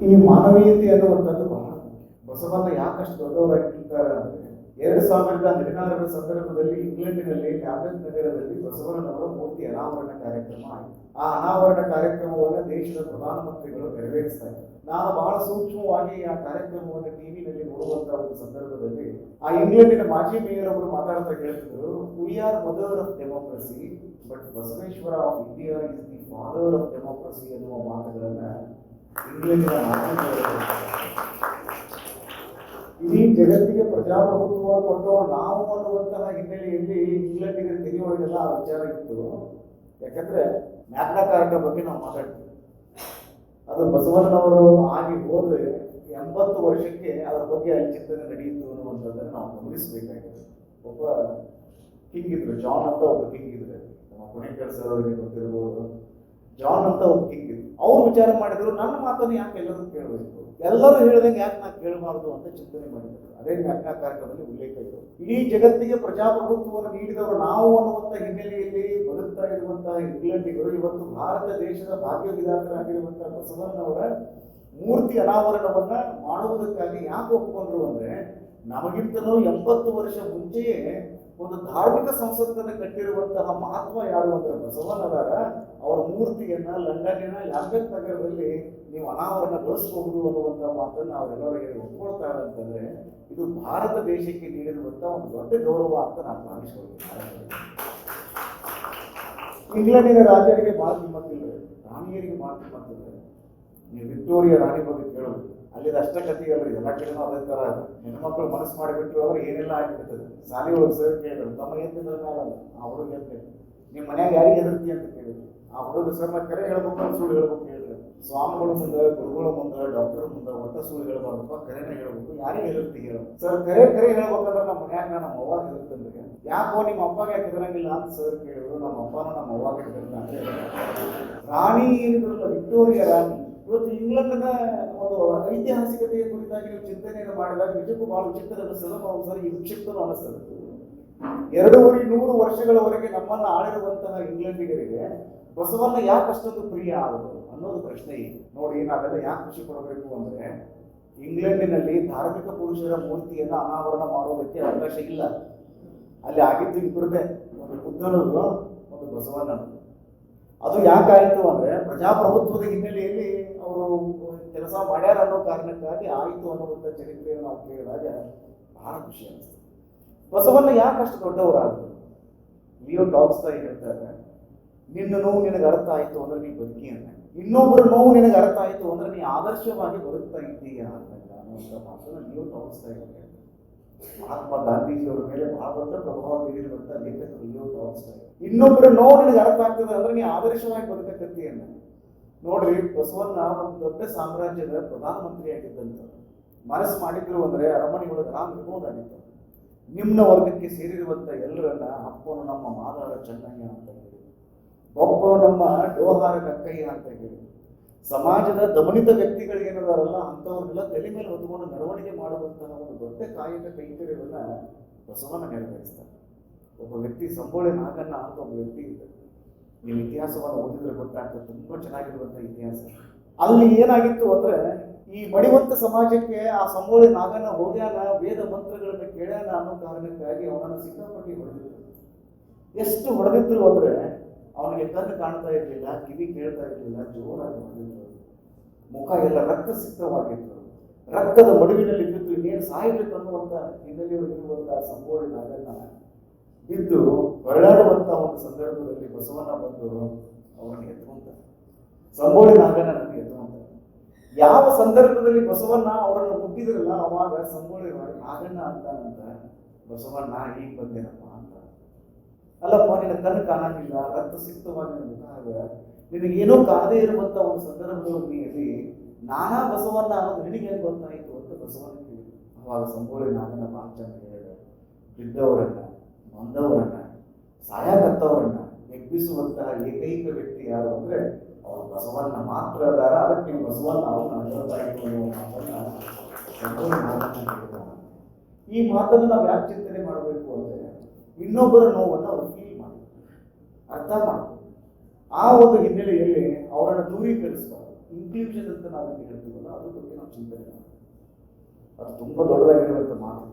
ಈ ಮಾನವೀಯತೆ ಅನ್ನುವಂಥದ್ದು ಬಹಳ ಬಸವಣ್ಣ ಯಾಕಷ್ಟು ದೊಡ್ಡವರಾಗಿದ್ದಾರೆ ಅಂದ್ರೆ 2016ರ ಸಂದರ್ಭದಲ್ಲಿ ಇಂಗ್ಲೆಂಡಿನಲ್ಲಿ ಕ್ಯಾಬೆತ್ ನಗರದಲ್ಲಿ ಬಸವಣ್ಣನವರ ಮೂರ್ತಿ ಅನಾವರಣ ಕಾರ್ಯಕ್ರಮ ಆಯಿತು. ಆ ಅನಾವರಣ ಕಾರ್ಯಕ್ರಮವನ್ನು ದೇಶದ ಪ್ರಧಾನಮಂತ್ರಿಗಳು ನೆರವೇರಿಸ್ತಾ ಇದ್ದಾರೆ. ನಾನು ಬಹಳ ಸೂಕ್ಷ್ಮವಾಗಿ ಆ ಕಾರ್ಯಕ್ರಮವನ್ನು ಟಿವಿನಲ್ಲಿ ನೋಡುವಂತಹ ಒಂದು ಸಂದರ್ಭದಲ್ಲಿ ಆ ಇಂಗ್ಲೆಂಡಿನ ಮಾಜಿ ಮೇಯರ್ ಅವರು ಮಾತಾಡ್ತಾ ಹೇಳ್ತಿದ್ರು, we are mother of democracy but Basaveshwara of India is the father of democracy ಎನ್ನುವ ಮಾತುಗಳನ್ನ ಇಂಗ್ಲೆಂಡಿನ ಇಡೀ ಜಗತ್ತಿಗೆ ಪ್ರಜಾಪ್ರಭುತ್ವ ಕೊಟ್ಟವರು ನಾವು ಅನ್ನುವಂತಹ ಹಿನ್ನೆಲೆಯಲ್ಲಿ ಇಂಗ್ಲೆಂಡಿಗೆ ತೆಗೆಯುವಾಗೆಲ್ಲ ಆ ವಿಚಾರ ಇತ್ತು. ಯಾಕಂದ್ರೆ ಮ್ಯಾಗ್ನಾ ಕಾರ್ಟಾ ಬಗ್ಗೆ ನಾವು ಮಾತಾಡ್ತೀವಿ. ಅದು ಬಸವಣ್ಣನವರು ಆಗಿ ಹೋದ್ರೆ 80 ವರ್ಷಕ್ಕೆ ಅದರ ಬಗ್ಗೆ ಅಲ್ಲಿ ಚಿಂತನೆ ನಡೆಯಿತು ಅನ್ನುವಂಥದ್ದನ್ನು ನಾವು ಗಮನಿಸಬೇಕಾಗಿದೆ. ಒಬ್ಬ ಕಿಂಗ್ ಇದ್ರು, ಜಾನ್ ಅಂತ ಒಬ್ಬ ಕಿಂಗ್ ಇದ್ರೆ, ನಮ್ಮ ಕುಣಿಕರ್ ಸರ್ ಅವರಿಗೆ ಗೊತ್ತಿರಬಹುದು. ಜಾನ್ ಅಂತ ಒಬ್ಬ ಕಿಂಗ್ ಇದ್ರು. ಅವ್ರು ವಿಚಾರ ಮಾಡಿದ್ರು, ನನ್ನ ಮಾತನ್ನು ಯಾಕೆ ಎಲ್ಲರೂ ಕೇಳಬೇಕು, ಎಲ್ಲರೂ ಹೇಳಿದಂಗೆ ಯಾಕೆ ನಾನು ಕೇಳಬಾರ್ದು ಅಂತ ಚಿಂತನೆ ಮಾಡಿದ್ರು. ಅದೇ ಮ್ಯಾಗ್ನಾ ಕಾರ್ಟಾದಲ್ಲಿ ಉಲ್ಲೇಖ ಇತ್ತು. ಇಡೀ ಜಗತ್ತಿಗೆ ಪ್ರಜಾಪ್ರಭುತ್ವವನ್ನು ನೀಡಿದವರು ನಾವು ಅನ್ನುವಂಥ ಹಿನ್ನೆಲೆಯಲ್ಲಿ ಬದುಕ್ತಾ ಇರುವಂತಹ ಇಂಗ್ಲೆಂಡಿಗರು ಇವತ್ತು ಭಾರತ ದೇಶದ ಭಾಗ್ಯ ವಿಧಾತರಾಗಿರುವಂತಹ ಬಸವಣ್ಣನವರ ಮೂರ್ತಿ ಅನಾವರಣವನ್ನ ಮಾಡುವುದಕ್ಕಾಗಿ ಯಾಕೆ ಒಪ್ಪಿಕೊಂಡ್ರು ಅಂದ್ರೆ, ನಮಗಿಂತಲೂ 80 ವರ್ಷ ಮುಂಚೆಯೇ ಒಂದು ಧಾರ್ಮಿಕ ಸಂಸತ್ತನ್ನು ಕಟ್ಟಿರುವಂತಹ ಮಹಾತ್ಮ ಯಾರು ಅಂದ್ರೆ ಬಸವಣ್ಣನವರ ಅವರ ಮೂರ್ತಿಯನ್ನ ಲಂಡನ್ನಿನ ಲ್ಯಾಂಬೆತ್ ನಗರದಲ್ಲಿ ನೀವು ಅನಾವರಣಗೊಳಿಸಬಹುದು ಅನ್ನುವಂತಹ ಮಾತನ್ನು ಅವರೆಲ್ಲರಿಗೆ ಒಪ್ಕೊಳ್ತಾರೆ ಅಂತಂದ್ರೆ ಇದು ಭಾರತ ದೇಶಕ್ಕೆ ನೀಡಿರುವಂತಹ ಒಂದು ದೊಡ್ಡ ಗೌರವ ಅಂತ ನಾನು ಭಾವಿಸ್ಕೊಳ್ತೀನಿ. ಇಂಗ್ಲೆಂಡಿನ ರಾಜರಿಗೆ ಬಹಳ ಕಿಮ್ಮತ್ತಿಲ್ಲ, ರಾಣಿಯರಿಗೆ ಬಹಳ ಕಿಮ್ಮತ್ತಿಲ್ಲ. ನೀವು ವಿಕ್ಟೋರಿಯಾ ರಾಣಿ ಬಗ್ಗೆ ಕೇಳೋದು, ಅಲ್ಲಿದ ಅಷ್ಟ ಕಥೆಗಳು ಎಲ್ಲ ಕಡೆನೂ ಅದೇ ತರ ಹೆಣ್ಮಕ್ಳು ಮನಸ್ಸು ಮಾಡಿಬಿಟ್ರು ಅವ್ರು ಏನೆಲ್ಲ ಆಗಿಬಿಡ್ತದೆ. ಸಾಲಿ ಒಳಗೆ ಸರ್ ಕೇಳಿದ್ರು, ತಮ್ಮ ಏನ್ ತಿಂದ್ರೆ ಮೇಲಲ್ಲ ಆ ಹುಡುಗ ಏನ್ ಕೇಳಿದ್ರು, ನಿಮ್ಮ ಮನ್ಯಾಗ ಯಾರಿಗೆ ಹೆದರ್ತಿ ಅಂತ ಕೇಳಿದ್ರು. ಆ ಹುಡುಗ ಸರ್ ನಾ ಕರೆ ಹೇಳ್ಬೇಕು ಅಂತ ಸುಳ್ಳು ಹೇಳ್ಬೇಕು ಹೇಳಿದ್ರು. ಸ್ವಾಮಿಗಳು ಮುಂದೆ, ಗುರುಗಳ ಮುಂದೆ, ಡಾಕ್ಟರ್ ಮುಂದೆ ಒಟ್ಟ ಸುಳ್ಳು ಹೇಳ್ಬಾರ್ದಪ್ಪ, ಕರೆನೇ ಹೇಳ್ಬೇಕು, ಯಾರಿಗೆ ಹೆದರ್ತಿ ಹೇಳು ಸರ್. ಕರೆ ಹೇಳ್ಬೇಕಂದ್ರೆ ನಮ್ಮ ಮನ್ಯಾಗ ನಮ್ಮ ಅವ್ವಾಗ ಹೆದರ್ತಂದ್ರೆ, ಯಾಕೋ ನಿಮ್ಮ ಅಪ್ಪಗೆ ಯಾಕೆ ಹೆದರಂಗಿಲ್ಲ ಅಂತ ಸರ್ ಕೇಳಿದ್ರು. ನಮ್ಮ ಅಪ್ಪನ ನಮ್ಮ ಅವ್ವಾಗ ಹೆದರ್ತ ಅಂತ ಹೇಳಿದ್ರು. ರಾಣಿ ಏನಿದ್ರಲ್ಲ ವಿಕ್ಟೋರಿಯಾ ರಾಣಿ, ಇವತ್ತು ಇಂಗ್ಲೆಂಡ್ನ ಒಂದು ಐತಿಹಾಸಿಕತೆಯ ಕುರಿತಾಗಿ ನೀವು ಚಿಂತನೆಯನ್ನು ಮಾಡಿದಾಗ ನಿಜಕ್ಕೂ ಬಹಳ ವಿಚಿತ್ರ ಅನಿಸ್ತದೆ. ಒಂದ್ಸರಿ ಈ ವಿಕ್ಷಿಪ್ತನೂ ಅನಿಸ್ತದೆ. 200 ವರ್ಷಗಳವರೆಗೆ ನಮ್ಮನ್ನ ಆಳಿರುವಂತಹ ಇಂಗ್ಲೆಂಡಿಗರಿಗೆ ಬಸವಣ್ಣ ಯಾಕೆ ಅಷ್ಟೊಂದು ಪ್ರಿಯ ಆದರು ಅನ್ನೋದು ಪ್ರಶ್ನೆ ಇದೆ. ನೋಡಿ, ನಾವೆಲ್ಲ ಯಾಕೆ ಖುಷಿ ಪಡಬೇಕು ಅಂದ್ರೆ, ಇಂಗ್ಲೆಂಡಿನಲ್ಲಿ ಧಾರ್ಮಿಕ ಪುರುಷರ ಮೂರ್ತಿಯನ್ನು ಅನಾವರಣ ಮಾಡೋದಕ್ಕೆ ಅವಕಾಶ ಇಲ್ಲ. ಅಲ್ಲಿ ಆಗಿದ್ದು ಇಬ್ಬರದೇ, ಒಂದು ಬುದ್ಧನದು, ಒಂದು ಬಸವಣ್ಣನದು. ಅದು ಯಾಕಾಯಿತು ಅಂದ್ರೆ ಪ್ರಜಾಪ್ರಭುತ್ವದ ಹಿನ್ನೆಲೆಯಲ್ಲಿ ಅವರು ಕೆಲಸ ಮಾಡ್ಯಾರ ಅನ್ನೋ ಕಾರಣಕ್ಕಾಗಿ ಆಯಿತು ಅನ್ನುವಂಥ ಚರಿತ್ರೆಯನ್ನು ನಾವು ಕೇಳಿದಾಗ ಬಹಳ ಖುಷಿ ಅನಿಸ್ತದೆ. ಬಸವಣ್ಣ ಯಾಕಷ್ಟು ದೊಡ್ಡವರಾದ್ರು? ಲಿಯೋ ಟಾಲ್ಸ್ಟಾಯ್ ಹೇಳ್ತಾರೆ, ನಿನ್ನ ನೋವು ನಿನಗೆ ಅರ್ಥ ಆಯಿತು ಅಂದ್ರೆ ನೀ ಬದುಕಿ ಅಂತ, ಇನ್ನೊಬ್ಬರ ನೋವು ನಿನಗೆ ಅರ್ಥ ಆಯಿತು ಅಂದ್ರೆ ನೀ ಆದರ್ಶವಾಗಿ ಬದುಕ್ತಾ ಇದ್ದೀಯಾ ಅನ್ನುವಂಥ ಮಾತನ್ನು ಲಿಯೋ ಟಾಲ್ಸ್ಟಾಯ್ ಹೇಳ್ತಾರೆ. ಮಹಾತ್ಮ ಗಾಂಧೀಜಿಯವರ ಮೇಲೆ ಬಹಳ ದೊಡ್ಡ ಪ್ರಭಾವ ಬೀರಿರುವಂಥ ಲೇಖಕರು ಲಿಯೋ ಟಾಲ್ಸ್ಟಾಯ್. ಇನ್ನೊಬ್ಬರ ನೋವು ನಿನಗೆ ಅರ್ಥ ಆಗ್ತದೆ ಅಂದ್ರೆ ನೀ ಆದರ್ಶವಾಗಿ ಬದುಕಕತ್ತಿ ಅನ್ನ. ನೋಡ್ರಿ, ಬಸವಣ್ಣ ಒಂದು ದೊಡ್ಡ ಸಾಮ್ರಾಜ್ಯದ ಪ್ರಧಾನಮಂತ್ರಿ ಆಗಿದ್ದಂತ ಮನಸ್ಸು ಮಾಡಿದ್ರು ಅಂದ್ರೆ ಅರಮನೆ ಒಳಗೆ ರಾಮ್ ಇರ್ಬೋದಾಗಿತ್ತು. ನಿಮ್ನ ವರ್ಗಕ್ಕೆ ಸೇರಿರುವಂತ ಎಲ್ಲರನ್ನ ಅಪ್ಪನು ನಮ್ಮ ಮಾದಾರ ಚೆನ್ನಯ್ಯ ಅಂತ ಹೇಳಿ, ಒಬ್ಬನು ನಮ್ಮ ಡೋಹಾರ ಕಕ್ಕಯ್ಯ ಅಂತ ಹೇಳಿ, ಸಮಾಜದ ದಮನಿತ ವ್ಯಕ್ತಿಗಳಿಗೇನದಾರಲ್ಲ ಅಂಥವ್ರನ್ನೆಲ್ಲ ತಲೆ ಮೇಲೆ ಹೊತ್ಕೊಂಡು ಮೆರವಣಿಗೆ ಮಾಡುವಂತಹ ಒಂದು ದೊಡ್ಡ ಕಾಯಕ ಕೈಂಕರ್ಯವನ್ನ ಬಸವಣ್ಣ ನೆರವೇರಿಸ್ತಾರೆ. ಒಬ್ಬ ವ್ಯಕ್ತಿ ಸಂಗೊಳ್ಳಿ ನಾಗಣ್ಣ ಅಂತ ಒಬ್ಬ ವ್ಯಕ್ತಿ ಇದ್ದಾರೆ. ನೀವು ಇತಿಹಾಸವನ್ನು ಓದಿದ್ರೆ ಗೊತ್ತಾಗ್ತದೆ, ತುಂಬಾ ಚೆನ್ನಾಗಿರುವಂಥ ಇತಿಹಾಸ. ಅಲ್ಲಿ ಏನಾಗಿತ್ತು ಅಂದ್ರೆ, ಈ ಮಡಿವಂತ ಸಮಾಜಕ್ಕೆ ಆ ಸಂಗೊಳ್ಳಿ ನಾಗಣ್ಣ ಹೋಗ್ಯಾನ, ವೇದ ಮಂತ್ರಗಳನ್ನ ಕೇಳ್ಯಾನ ಅನ್ನೋ ಕಾರಣಕ್ಕಾಗಿ ಅವನನ್ನು ಸಿಕ್ಕಾಪಟ್ಟಿ ಹೊಡೆದಿದ್ರು. ಎಷ್ಟು ಹೊಡೆದಿದ್ರು ಅಂದ್ರೆ ಅವನಿಗೆ ಕಣ್ಣು ಕಾಣ್ತಾ ಇರಲಿಲ್ಲ, ಕಿವಿ ಕೇಳ್ತಾ ಇರಲಿಲ್ಲ, ಜೋರಾಗಿ ಹೊಡೆದಿದ್ರು. ಮುಖ ಎಲ್ಲ ರಕ್ತ ಸಿಕ್ತವಾಗಿತ್ತು. ರಕ್ತದ ಮಡುವಿನಲ್ಲಿ ಬಿದ್ದು ಇನ್ನೇನು ಸಾಯಬೇಕು ಅನ್ನುವಂಥ ಹಿನ್ನೆಲೆಯಲ್ಲಿರುವಂತಹ ಸಂಗೊಳ್ಳಿ ನಾಗಣ್ಣ ಬಿದ್ದು ಹೊರಳಾಡುವಂತಹ ಒಂದು ಸಂದರ್ಭದಲ್ಲಿ ಬಸವಣ್ಣ ಬಂದು ಅವರನ್ನು ಎತ್ಕೊಂತಾರೆ. ಸಂಗೊಳ್ಳಿ ನಾಗಣ್ಣ ನನಗೆ ಎತ್ಕೊಂತಾರೆ. ಯಾವ ಸಂದರ್ಭದಲ್ಲಿ ಬಸವಣ್ಣ ಅವರನ್ನು ಮುಟ್ಟಿದ್ರಲ್ಲ ಅವಾಗ ಸಂಗೊಳ್ಳಿ ನಾಗಣ್ಣ ಅಂತಾನಂತ, ಬಸವಣ್ಣ ಈಗ ಬಂದೇನಪ್ಪ ಅಂತ. ಅಲ್ಲಪ್ಪ, ನಿನ್ನ ಕಣ್ಣು ಕಾಣಂಗಿಲ್ಲ, ರಕ್ತ ಸಿಕ್ತವಾಗಿ ಮುಖ ಆಗ, ನಿನಗೇನೋ ಕಾಣದೇ ಇರುವಂತ ಒಂದು ಸಂದರ್ಭದಲ್ಲಿ ನಾನಾ ಬಸವಣ್ಣ ಅನ್ನೋದು ನಿನಗೆ ಹೆಂಗೆ ಗೊತ್ತಾಯಿತು ಅಂತ ಬಸವಣ್ಣ ಕೇಳಿ. ಅವಾಗ ಸಂಗೊಳ್ಳಿ ನಾಗಣ್ಣ ಮಾಂಚಂದ ಹೇಳಿದ, ಬಿದ್ದವರನ್ನ, ನೊಂದವರನ್ನ, ಸಾಯಕತ್ತವರನ್ನ ಎಬ್ಬಿಸುವಂತಹ ಏಕೈಕ ವ್ಯಕ್ತಿ ಯಾರು ಅಂದ್ರೆ ಅವರು ಬಸವಣ್ಣ ಮಾತ್ರ ಅದಾರ. ಅದಕ್ಕೆ ನೀವು ಬಸವಣ್ಣ ಈ ಮಾತನ್ನು ನಾವು ಯಾಕೆ ಚಿಂತನೆ ಮಾಡಬೇಕು ಅಂದ್ರೆ, ಇನ್ನೊಬ್ಬರ ನೋವನ್ನು ಅವರು ಫೀಲ್ ಮಾಡಿ ಅರ್ಥ ಮಾಡಬೇಕು. ಆ ಒಂದು ಹಿನ್ನೆಲೆಯಲ್ಲಿ ಅವರನ್ನು ದೂರೀಕರಿಸಬಾರ್ದು. ಇನ್ಕ್ಲೂಷನ್ ಅಂತ ನಾವೇನು ಹೇಳ್ತೀವಲ್ಲ ಅದ್ರ ಬಗ್ಗೆ ನಾವು ಚಿಂತನೆ ಮಾಡ್ತೀವಿ. ಅದು ತುಂಬ ದೊಡ್ಡದಾಗಿರುವಂಥ ಮಾತು.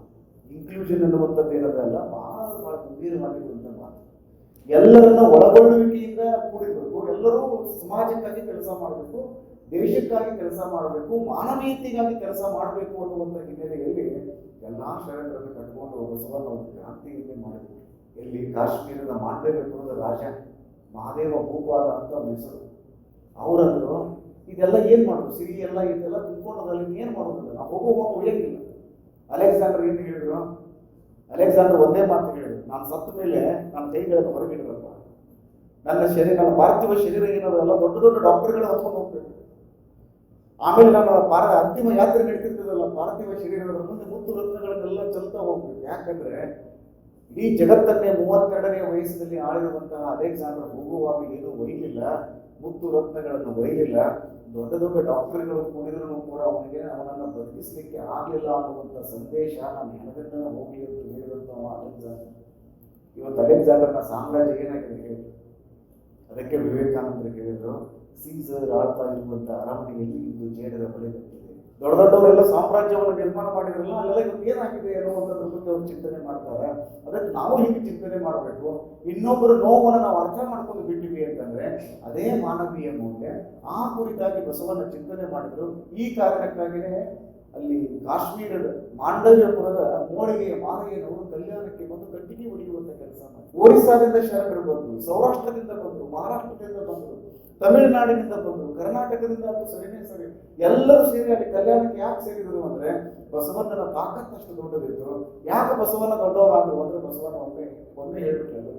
ಇನ್ಕ್ಲೂಷನ್ ಅನ್ನುವಂಥದ್ದು ಏನದಲ್ಲ, ಬಹಳ ಗಂಭೀರವಾಗಿರುವಂಥ ಮಾತು. ಎಲ್ಲರನ್ನ ಒಳಗೊಳ್ಳುವಿಕೆಯಿಂದ ಕೂಡಿರಬೇಕು, ಎಲ್ಲರೂ ಸಮಾಜಕ್ಕಾಗಿ ಕೆಲಸ ಮಾಡಬೇಕು, ದೇಶಕ್ಕಾಗಿ ಕೆಲಸ ಮಾಡಬೇಕು, ಮಾನವೀಯತೆಗಾಗಿ ಕೆಲಸ ಮಾಡಬೇಕು ಅನ್ನುವಂಥ ಹಿನ್ನೆಲೆಯಲ್ಲಿ ಎಲ್ಲ ಶರಣರನ್ನು ಕಟ್ಕೊಂಡು ಬಸವಣ್ಣ ಒಂದು ಕ್ರಾಂತಿಯಲ್ಲಿ ಮಾಡಿದ್ರು. ಎಲ್ಲಿ ಕಾಶ್ಮೀರದ ಮಾಂಡವ್ಯಪುರದ ರಾಜ ಮಹಾದೇವ ಭೂಪಾಲ ಅಂತ ಅವ್ರ ಹೆಸರು. ಅವರಂದ್ರು ಇದೆಲ್ಲ ಏನ್ ಮಾಡೋದು, ಸಿರಿ ಎಲ್ಲ ಇದೆಲ್ಲ ತುಂಬಿಕೊಂಡದಲ್ಲಿ ಏನ್ ಮಾಡೋದಿಲ್ಲ, ನಾವು ಹೋಗುವ ಒಯ್ಯಂಗಿಲ್ಲ. ಅಲೆಕ್ಸಾಂಡರ್ ಏನು ಹೇಳಿದ್ರು, ಅಲೆಕ್ಸಾಂಡರ್ ಒಂದೇ ಮಾತು ಹೇಳಿದ್ರು, ನಾನು ಸತ್ತ ಮೇಲೆ ನನ್ನ ಕೈಗಳನ್ನು ಹೊರಗಿಡರಪ್ಪ, ನನ್ನ ಪಾರ್ಥಿವ ಶರೀರ ಏನದಲ್ಲ ದೊಡ್ಡ ದೊಡ್ಡ ಡಾಕ್ಟರ್ಗಳು ಹೊತ್ಕೊಂಡು ಹೋಗ್ಬೇಕು. ಆಮೇಲೆ ನಾನು ಅಂತಿಮ ಯಾತ್ರೆ ನಡೀತಿರ್ತದಲ್ಲ, ಪಾರ್ಥಿವ ಶರೀರದ ಮುಂದೆ ಮುತ್ತು ರತ್ನಗಳನ್ನೆಲ್ಲ ಚೆಲ್ತಾ ಹೋಗ್ಬೇಕು. ಯಾಕಂದ್ರೆ ಇಡೀ ಜಗತ್ತನ್ನೇ 32ನೇ ವಯಸ್ಸಿನಲ್ಲಿ ಆಳಿರುವಂತಹ ಅಲೆಕ್ಸಾಂಡರ್ ಹೋಗುವಾಗ ಏನು ಒಯ್ಲಿಲ್ಲ, ಮುತ್ತು ರತ್ನಗಳನ್ನು ಒಯ್ಲಿಲ್ಲ. ದೊಡ್ಡ ದೊಡ್ಡ ಡಾಕ್ಟರ್ಗಳು ಕೂಡಿದ್ರು ಕೂಡ ಅವನನ್ನು ಬದುಕಿಸ್ಲಿಕ್ಕೆ ಆಗಲಿಲ್ಲ ಅನ್ನುವಂಥ ಸಂದೇಶ ನಾನು ಹೆಣದಿಂದ ಹೋಗಿ ಅಂತ ಹೇಳಿದಂತಹ ಅಲೆಕ್ಸಾಂಡರ್. ಇವತ್ತು ಅಲೆಕ್ಸಾಂಡರ್ನ ಸಾಮ್ರಾಜ್ಯ ಏನಾಗಿದೆ ಹೇಳಿ. ಅದಕ್ಕೆ ವಿವೇಕಾನಂದರು ಹೇಳಿದ್ರು, ಸೀಸರ್ ಆಳ್ತಾ ಇರುವಂತ ಅರಮನೆಯಲ್ಲಿ ಇದು ಜೇಡರ ಬಲೆ ಬಂದಿದೆ. ದೊಡ್ಡ ದೊಡ್ಡವರೆಲ್ಲ ಸಾಮ್ರಾಜ್ಯವನ್ನು ನಿರ್ಮಾಣ ಮಾಡಿದ್ರಲ್ಲ, ಅಲ್ಲೆಲ್ಲ ಇವತ್ತು ಏನಾಗಿದೆ ಅನ್ನುವಂಥದ್ರ ಬಗ್ಗೆ ಅವರು ಚಿಂತನೆ ಮಾಡ್ತಾರೆ. ಅದಕ್ಕೆ ನಾವು ಹೀಗೆ ಚಿಂತನೆ ಮಾಡಬೇಕು. ಇನ್ನೊಬ್ಬರ ನೋವನ್ನು ನಾವು ಅರ್ಥ ಮಾಡ್ಕೊಂಡು ಬಿಟ್ಟಿವಿ ಅಂತಂದ್ರೆ ಅದೇ ಮಾನವೀಯ ಮೌಲ್ಯ. ಆ ಕುರಿತಾಗಿ ಬಸವಣ್ಣ ಚಿಂತನೆ ಮಾಡಿದ್ರು. ಈ ಕಾರಣಕ್ಕಾಗಿಯೇ ಅಲ್ಲಿ ಕಾಶ್ಮೀರದ ಮಾಂಡವ್ಯಪುರದ ಮೋಳಿಗೆಯ ಮಾರಯ್ಯನವರು ಕಲ್ಯಾಣಕ್ಕೆ ಬಂದು ಕಟ್ಟಿಗೆ ಹೊಡೆಯುವಂತ ಕೆಲಸ ಮಾಡಿ, ಒರಿಸ್ಸಾದಿಂದ ಶರಣರು ಬಂದರು, ಸೌರಾಷ್ಟ್ರದಿಂದ ಬಂದರು, ಮಹಾರಾಷ್ಟ್ರದಿಂದ ಬಂದರು, ತಮಿಳುನಾಡಿನಿಂದ ಬಂದರು, ಕರ್ನಾಟಕದಿಂದ ಅದು ಸರಿನೇ ಸರಿ ಎಲ್ಲರೂ ಸೇರಿ ಅಲ್ಲಿ ಕಲ್ಯಾಣಕ್ಕೆ ಯಾಕೆ ಸೇರಿದ್ರು ಅಂದ್ರೆ ಬಸವಣ್ಣನ ತಾಕತ್ತಷ್ಟು ದೊಡ್ಡದಿತ್ತು. ಯಾಕೆ ಬಸವಣ್ಣ ದೊಡ್ಡವರಾದ್ರು ಅಂದ್ರೆ ಬಸವಣ್ಣ ಒಮ್ಮೆ ಹೇಳ್ಬಿಟ್ರೆ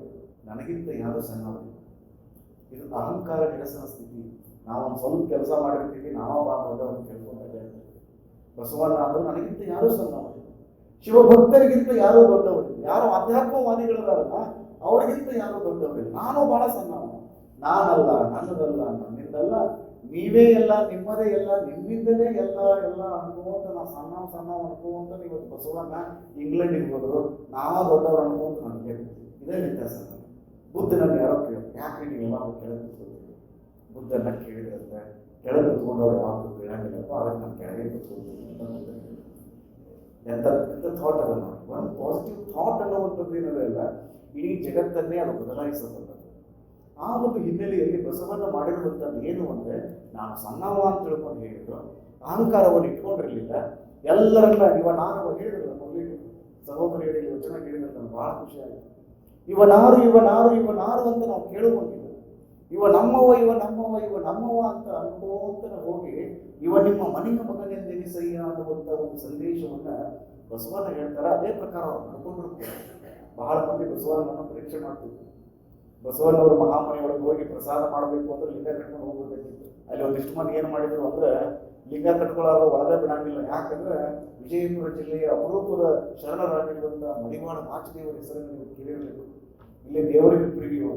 ನನಗಿಂತ ಯಾರು ಸಣ್ಣವರು. ಇದು ಅಹಂಕಾರ ನಿರಸನ ಸ್ಥಿತಿ. ನಾವೊಂದು ಸ್ವಲ್ಪ ಕೆಲಸ ಮಾಡಿರ್ತೀವಿ, ನಾವು ಭಾಳ ದೊಡ್ಡವರು ಕೇಳ್ಕೊಂಡಾಗ ಬಸವಣ್ಣ ಅಂದ್ರೆ ನನಗಿಂತ ಯಾರು ಸಣ್ಣವರು, ಶಿವಭಕ್ತರಿಗಿಂತ ಯಾರೋ ದೊಡ್ಡವರು, ಯಾರು ಆಧ್ಯಾತ್ಮವಾದಿಗಳದಾರಲ್ಲ ಅವರಿಗಿಂತ ಯಾರು ದೊಡ್ಡವರಿಲ್ಲ, ನಾನು ಬಹಳ ಸಣ್ಣವ, ನಾನಲ್ಲ, ನನ್ನದಲ್ಲ, ನನ್ನಿಂದಲ್ಲ, ನೀವೇ ಎಲ್ಲ, ನಿಮ್ಮದೇ ಎಲ್ಲ, ನಿಮ್ಮಿಂದಲೇ ಎಲ್ಲ ಎಲ್ಲ ಅನ್ಕೋಂತ ನಾವು ಸಣ್ಣ ಅನ್ಕೋಂತ ಇವತ್ತು ಬಸವಣ್ಣ ಇಂಗ್ಲೆಂಡಿಗೆ ಹೋದ್ರು, ನಾವ ದೊಡ್ಡವರು ಅನ್ಕೋಂತ ನನಗೆ ಇದೇ ವ್ಯತ್ಯಾಸ. ಬುದ್ಧನನ್ನು ಯಾರೋ ಕೇಳಿ, ಯಾಕೆ ನೀವೆಲ್ಲ ಕೆಳಗೆ ಕೂತ್ಕೊಳ್ತೀವಿ? ಬುದ್ಧನ ಕೇಳಿದ್ರಂತೆ, ಕೆಳಗೆ ಕೂತ್ಕೊಂಡವ್ರು ಯಾವಾಗ ಬೀಳಂಗಿಲ್ಲಪ್ಪ, ಅದಕ್ಕೆ ನಾನು ಕೆಳಗೆ ಕೂತ್ಕೊಳ್ತೀನಿ ಅಂತ ಎಂತ ಥಾಟ್ ಅದಲ್ಲ. ಒಂದು ಪಾಸಿಟಿವ್ ಥಾಟ್ ಅನ್ನುವಂಥದ್ದು ಏನಲ್ಲ, ಇಡೀ ಜಗತ್ತನ್ನೇ ಅದು ಬದಲಾಯಿಸಬಲ್ಲ. ಆ ಒಂದು ಹಿನ್ನೆಲೆಯಲ್ಲಿ ಬಸವಣ್ಣ ಮಾಡಿರುವಂಥದ್ದು ಏನು ಅಂದ್ರೆ, ನಾನು ಸಣ್ಣವ ಅಂತ ತಿಳ್ಕೊಂಡು ಹೇಳಿದ್ರು, ಅಹಂಕಾರವನ್ನು ಇಟ್ಕೊಂಡಿರಲಿಲ್ಲ. ಎಲ್ಲರನ್ನ ನಾನು ಹೇಳಿದ್ರು, ಮೊದಲಿಗೆ ಸಹೋದರಿಯರಿಗೆ ಯೋಚನೆ ಹೇಳಿದ್ರೆ ನನಗೆ ಬಹಳ ಖುಷಿ ಆಯಿತು. ಇವನಾರು ಅಂತ ನಾವು ಕೇಳುವಂಗಿಲ್ಲ. ಇವ ನಮ್ಮವ ಅಂತ ಅನ್ಕೋಂತ ಹೋಗಿ ನಿಮ್ಮ ಮನೆಯ ಮಗನೆಂದೆನಿಸಯ್ಯ ಅನ್ನುವಂಥ ಒಂದು ಸಂದೇಶವನ್ನ ಬಸವಣ್ಣ ಹೇಳ್ತಾರೆ. ಅದೇ ಪ್ರಕಾರ ಅವ್ರು ನಡ್ಕೊಂಡಿರ್ತಾರೆ. ಬಹಳ ಮಂದಿ ಬಸವಣ್ಣನ ಪರೀಕ್ಷೆ ಮಾಡ್ತಿದ್ರು. ಬಸವಣ್ಣವರು ಮಹಾಮನೆಯೊಳಗೆ ಹೋಗಿ ಪ್ರಸಾದ ಮಾಡಬೇಕು ಅಂದ್ರೆ ಲಿಂಗ ಕಟ್ಕೊಂಡು ಹೋಗ್ಬೇಕಿತ್ತು. ಅಲ್ಲಿ ಒಂದಿಷ್ಟು ಮಂದಿ ಏನ್ ಮಾಡಿದ್ರು ಅಂದ್ರೆ ಲಿಂಗ ಕಟ್ಕೊಳ್ಳೋರು ಒಳಗೆ ಬಿಡಂಗಿಲ್ಲ. ಯಾಕಂದ್ರೆ ವಿಜಯಪುರ ಜಿಲ್ಲೆಯ ಅಪರೂಪದ ಶರಣರಾಗಿರುವಂತ ಮಡಿವಾಳ ಮಾಚದೇವರ ಹೆಸರನ್ನು ನೀವು ಕೇಳಿರಲಿಲ್ಲ. ಇಲ್ಲಿ ದೇವರಿಗೆ ಪ್ರಿಯರು